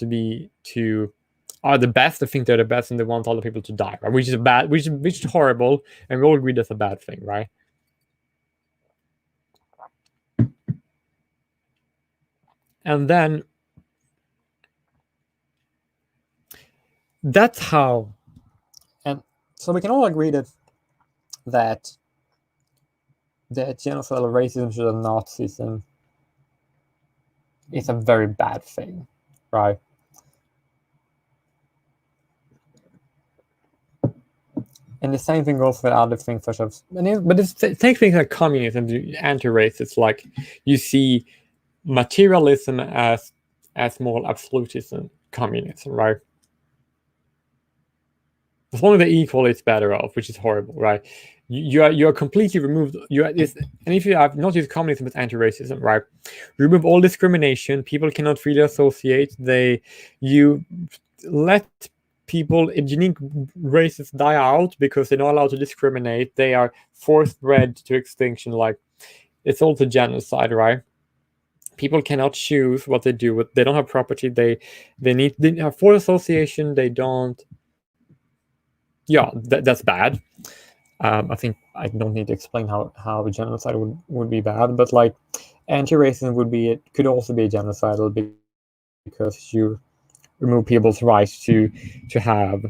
are the best. They think they're the best, and they want other people to die, right? Which is horrible, and we all agree that's a bad thing, right? And then that's how, and so we can all agree that genocidal racism and Nazism is a very bad thing, right? And the same thing goes for other things such as, take things like communism, anti-racist. Like, you see materialism as moral absolutism, communism, right? as long as they're equal, it's better off, which is horrible, right? You are completely removed. And if you have not just communism but anti-racism, right? Remove all discrimination. People cannot freely associate. You let people, unique races, die out because they're not allowed to discriminate. They are forced bred to extinction. Like, it's also genocide, right? People cannot choose what they do. They don't have property. They have forced association. They don't. Yeah, that's bad. I think I don't need to explain how genocide would be bad, but like anti-racism could also be genocidal because you remove people's rights to have,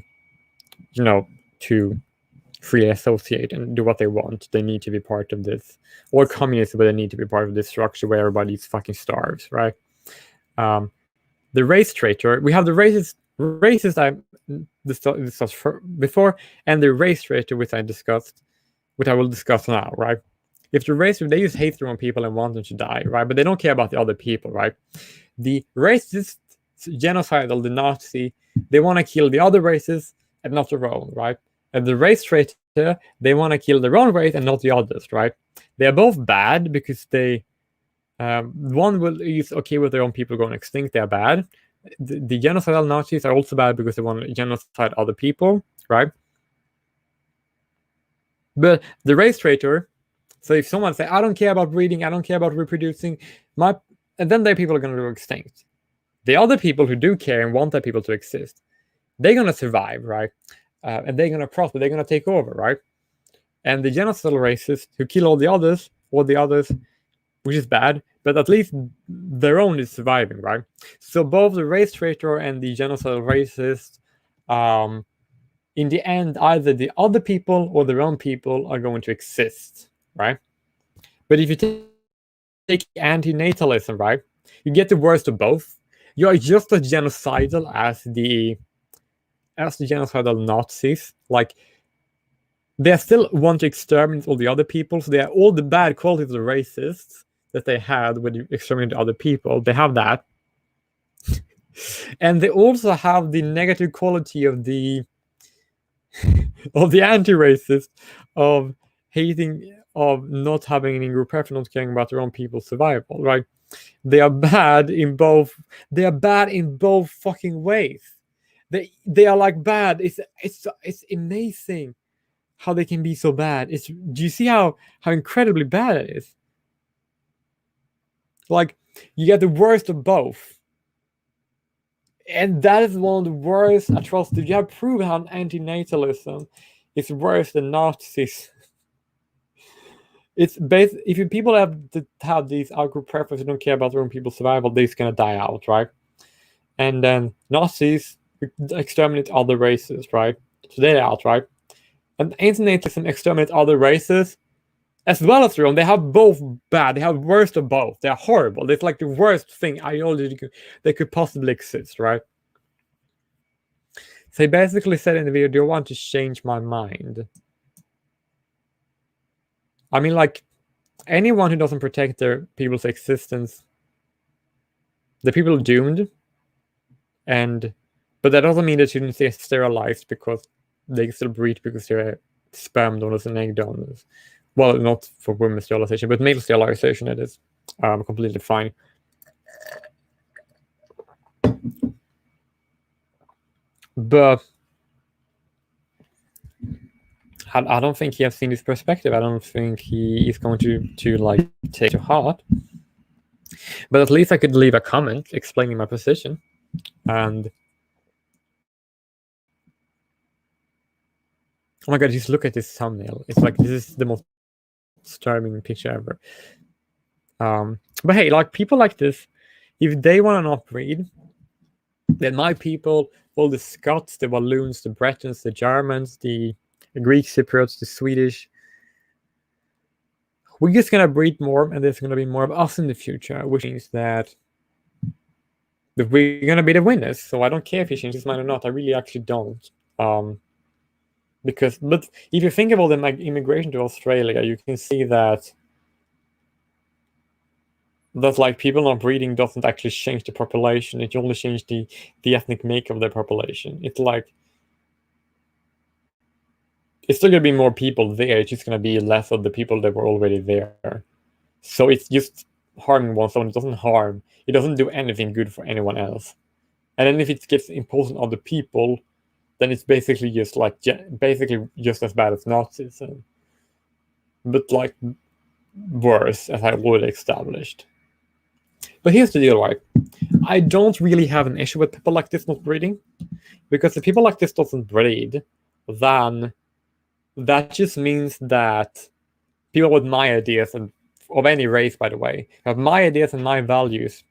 to freely associate and do what they want. They need to be part of this, or communism, but they need to be part of this structure where everybody's fucking starves, right? The race traitor. We have the racist I discussed before, and the race traitor, which I will discuss now, right? If they use hate on people and want them to die, right? But they don't care about the other people, right? The racist, genocidal, the Nazi, they want to kill the other races and not their own, right? And the race traitor, they want to kill their own race and not the others, right? They are both bad because one is okay with their own people going extinct. They are bad. The genocidal Nazis are also bad because they want to genocide other people, right? But the race traitor, so if someone say, I don't care about breeding, I don't care about reproducing, and then their people are going to go extinct. The other people who do care and want their people to exist, they're going to survive, right? And they're going to prosper, they're going to take over, right? And the genocidal racists who kill all the others, which is bad, but at least their own is surviving, right? So both the race traitor and the genocidal racist, in the end, either the other people or their own people are going to exist, right? But if you take antinatalism, right, you get the worst of both. You are just as genocidal as the genocidal Nazis. Like, they still want to exterminate all the other people, so they are all the bad qualities of the racists that they had when you exterminate other people. They have that. And they also have the negative quality of the anti-racist, of hating, of not having any group preference, not caring about their own people's survival, right? They are bad in both. They are bad in both fucking ways. They are like bad. It's amazing how they can be so bad. Do you see how incredibly bad it is? Like, you get the worst of both. And that is one of the worst atrocities. You have proven how antinatalism is worse than Nazis. It's if people have these outgroup preferences, don't care about their own people's survival, they're just gonna die out, right? And then Nazis exterminate other races, right? So they're out, right? And antinatalism exterminate other races as well as their own. They have both bad. They have worst of both. They're horrible. It's like the worst thing ideology that could possibly exist, right? So he basically said in the video, do you want to change my mind? I mean, like, anyone who doesn't protect their people's existence, the people are doomed. But that doesn't mean that shouldn't stay sterilized because they can still breed because they're sperm donors and egg donors. Well, not for women's sterilization, but male sterilization, it is completely fine. But I don't think he has seen this perspective. I don't think he is going to like take to heart. But at least I could leave a comment explaining my position. And oh my god, just look at this thumbnail. It's like, this is the most disturbing picture ever. But hey, like, people like this, if they want to not breed, then my people, all the Scots, the Walloons, the Bretons, the Germans, the Greek Cypriots, the Swedish, we're just gonna breed more, and there's gonna be more of us in the future, which means that we're gonna be the winners. So I don't care if he changes his mind or not. I really actually don't. But if you think about the immigration to Australia, you can see that like people not breeding doesn't actually change the population. It only changes the ethnic makeup of the population. It's like it's still gonna be more people there. It's just gonna be less of the people that were already there. So it's just harming oneself. It doesn't harm. It doesn't do anything good for anyone else. And then if it gets imposed on other people, then it's basically just like basically just as bad as Nazism, but like worse, as I already established. But here's the deal, right? I don't really have an issue with people like this not breeding, because if people like this doesn't breed, then that just means that people with my ideas, and of any race, by the way, have my ideas and my values,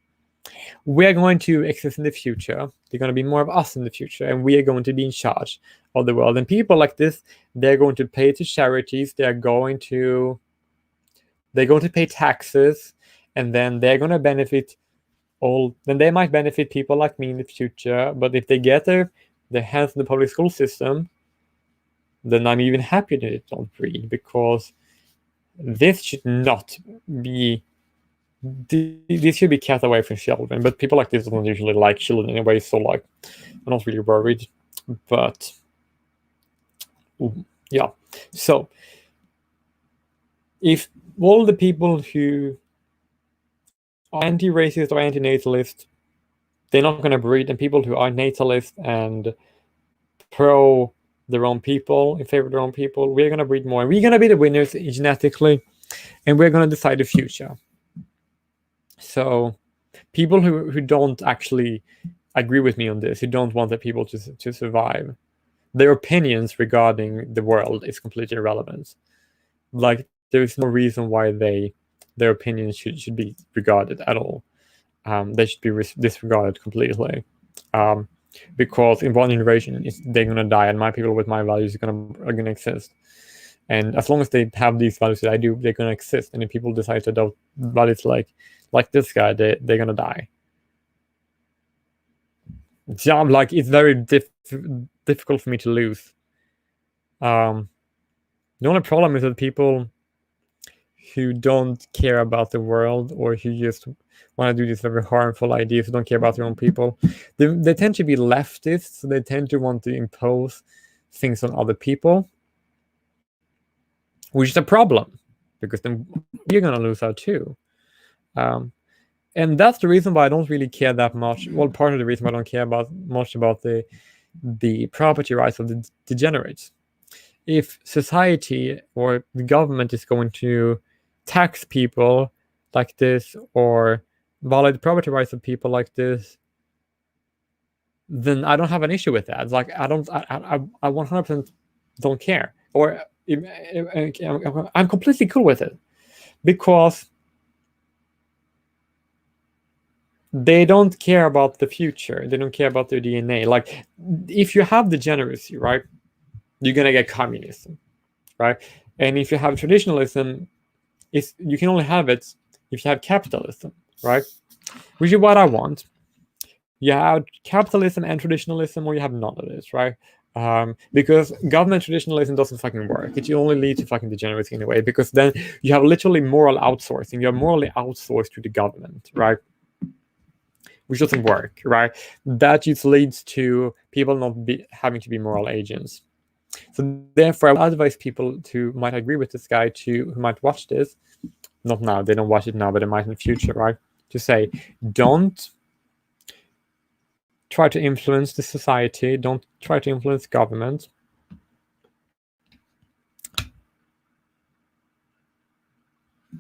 we're going to exist in the future. They're going to be more of us in the future, and we are going to be in charge of the world. And people like this, they're going to pay to charities. They're going to pay taxes, and then they're going to benefit all. Then they might benefit people like me in the future. But if they get their hands in the public school system, then I'm even happier that it don't breed, because this should not be. This should be kept away from children, but people like this don't usually like children anyway, so like I'm not really worried. But yeah, so if all the people who are anti-racist or anti-natalist, they're not going to breed, and people who are natalist and pro their own people, in favor of their own people, we're going to breed more. We're going to be the winners genetically, and we're going to decide the future. So people who don't actually agree with me on this, who don't want the people to survive, their opinions regarding the world is completely irrelevant. Like, there's no reason why their opinions should be regarded at all. They should be disregarded completely. Because in one generation, they're going to die, and my people with my values are going to exist. And as long as they have these values that I do, they're going to exist. And if people decide to adopt values like this guy, they're going to die. Yeah, like, it's very difficult for me to lose. The only problem is that people who don't care about the world, or who just want to do these very harmful ideas, who don't care about their own people, they tend to be leftists, so they tend to want to impose things on other people, which is a problem, because then you're going to lose out too. And that's the reason why I don't really care that much. Well, part of the reason why I don't care much about the property rights of the degenerates. If society or the government is going to tax people like this, or violate the property rights of people like this, then I don't have an issue with that. It's like I 100% don't care, or I'm completely cool with it, because they don't care about the future. They don't care about their DNA. Like, if you have degeneracy, right, you're gonna get communism, right? And if you have traditionalism, you can only have it if you have capitalism, right? Which is what I want. You have capitalism and traditionalism, or you have none of this, right? Because government traditionalism doesn't fucking work. It only leads to fucking degeneracy anyway, because then you have literally moral outsourcing. You're morally outsourced to the government, right? Which doesn't work, right? That just leads to people not having to be moral agents. So therefore, I would advise people who might agree with this guy, who might watch this, not now, they don't watch it now, but they might in the future, right? To say, don't try to influence the society, don't try to influence government.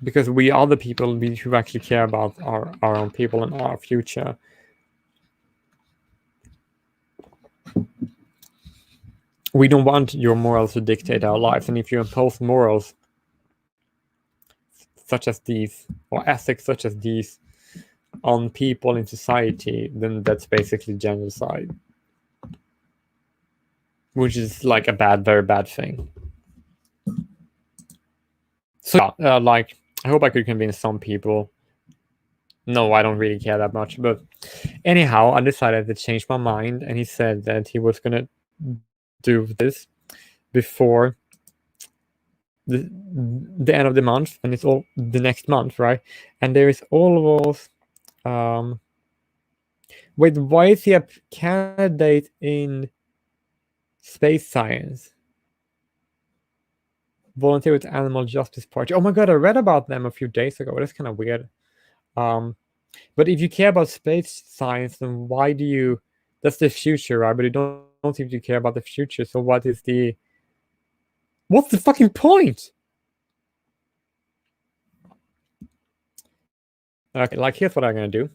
Because we are the people who actually care about our own people and our future. We don't want your morals to dictate our lives. And if you impose morals such as these, or ethics such as these, on people in society, then that's basically genocide. Which is like a very bad thing. So like, I hope I could convince some people. No, I don't really care that much. But anyhow, I decided to change my mind, and he said that he was gonna do this before the end of the month, and it's all the next month, right? And there is almost wait, why is he a candidate in space science? volunteer with Animal Justice Party. Oh my god, I read about them a few days ago. That's kind of weird. But if you care about space science, then why do you? That's the future, right? But you don't seem to care about the future. So what's the fucking point? Okay, like here's what I'm gonna do.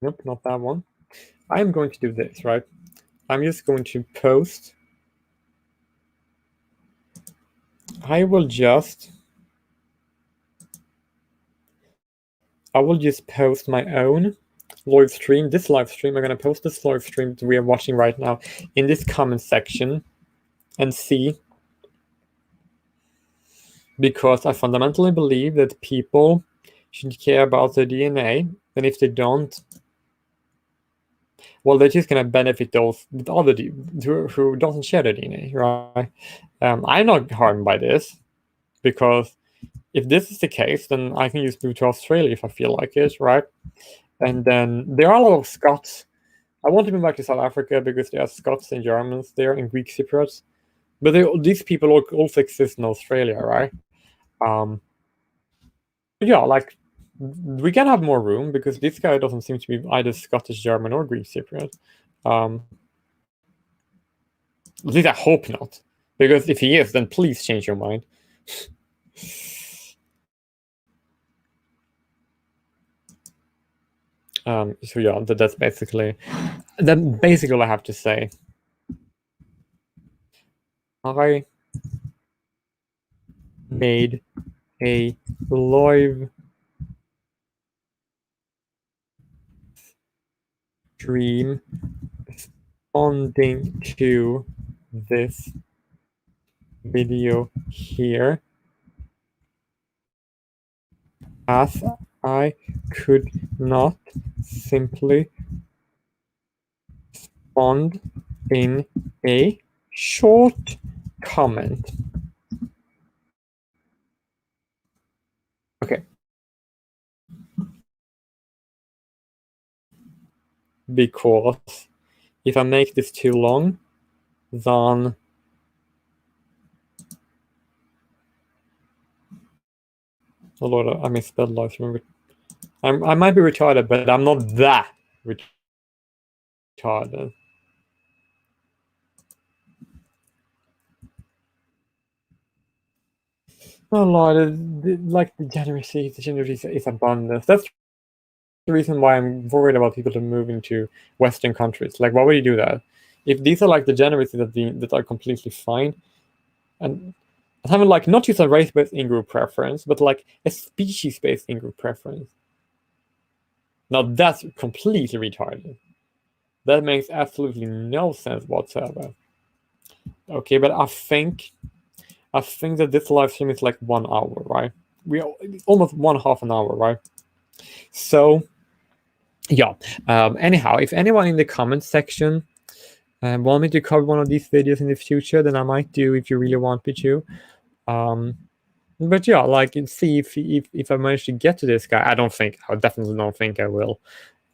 Nope, not that one. I'm going to do this, right? I'm just going to post. I will just post my own live stream. This live stream, I'm going to post this live stream that we are watching right now in this comment section and see. Because I fundamentally believe that people should care about their DNA, and if they don't, well, they're just going to benefit those with other who doesn't share their DNA, right? I'm not harmed by this, because if this is the case, then I can just move to Australia if I feel like it, right? And then there are a lot of Scots. I want to move back to South Africa because there are Scots and Germans there and Greek Cypriots, but these people also exist in Australia, right? Yeah, like we can have more room because this guy doesn't seem to be either Scottish, German, or Greek Cypriot. At least I hope not, because if he is, then please change your mind. So yeah, that's basically all I have to say. I made a live stream responding to this video here, as I could not simply respond in a short comment. Okay. Because if I make this too long, then oh Lord, I misspelled live stream. I might be retarded, but I'm not that retarded. Oh Lord, like the generosity is abundance. That's the reason why I'm worried about people to move into Western countries. Like, why would you do that? If these are like degeneracies that are completely fine, and having like not just a race-based in-group preference, but like a species-based in-group preference. Now that's completely retarded. That makes absolutely no sense whatsoever. Okay, but I think that this live stream is like 1 hour, right? We almost 1/2 an hour, right? So yeah. Anyhow, if anyone in the comment section want me to cover one of these videos in the future, then I might do if you really want me to. But yeah, like see if I manage to get to this guy. I definitely don't think I will.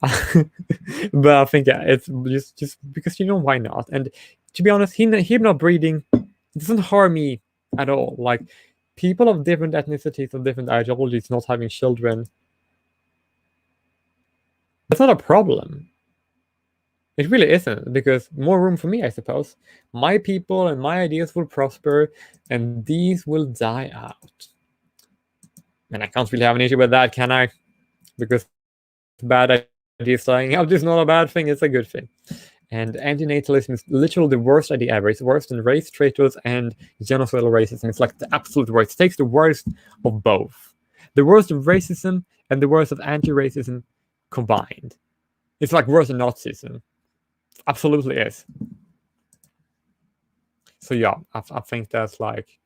But I think it's just because why not? And to be honest, him not breeding doesn't harm me at all. Like people of different ethnicities, of different ideologies not having children, that's not a problem. It really isn't, because more room for me, I suppose. My people and my ideas will prosper, and these will die out. And I can't really have an issue with that, can I? Because bad ideas dying out is not a bad thing, it's a good thing. And antinatalism is literally the worst idea ever. It's worse than race traitors and genocidal racism. It's like the absolute worst. It takes the worst of both. The worst of racism and the worst of anti-racism combined. It's like worse than Nazism. Absolutely is. So yeah, I think that's like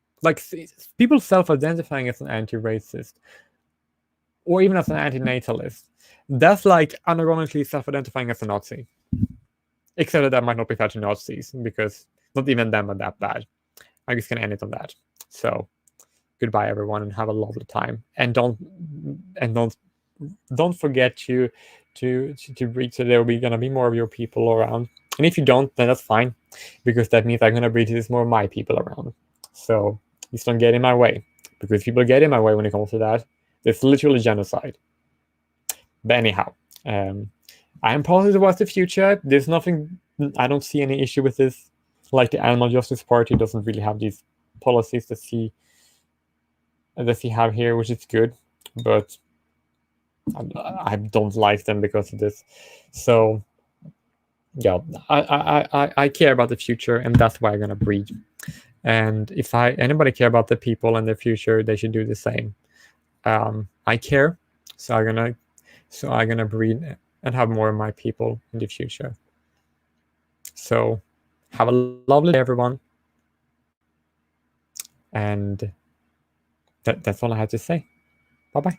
people self-identifying as an anti-racist or even as an anti-natalist, that's like unironically self-identifying as a Nazi. Except that might not be fair to Nazis, because not even them are that bad. I'm just gonna end it on that. So goodbye everyone, and have a lovely time. And don't forget to read, so there will be gonna be more of your people around. And if you don't, then that's fine. because that means I'm gonna breed there's more of my people around. So just don't get in my way, because people get in my way when it comes to that. It's literally genocide. But anyhow, I am positive about the future. There's nothing, I don't see any issue with this. Like the Animal Justice Party doesn't really have these policies that he have here, which is good, but I don't like them because of this. So yeah, I care about the future, and that's why I'm gonna breed. And if anybody care about the people and their future, they should do the same. I care, so I'm gonna breed and have more of my people in the future. So have a lovely day, everyone. And that's all I had to say. Bye-bye.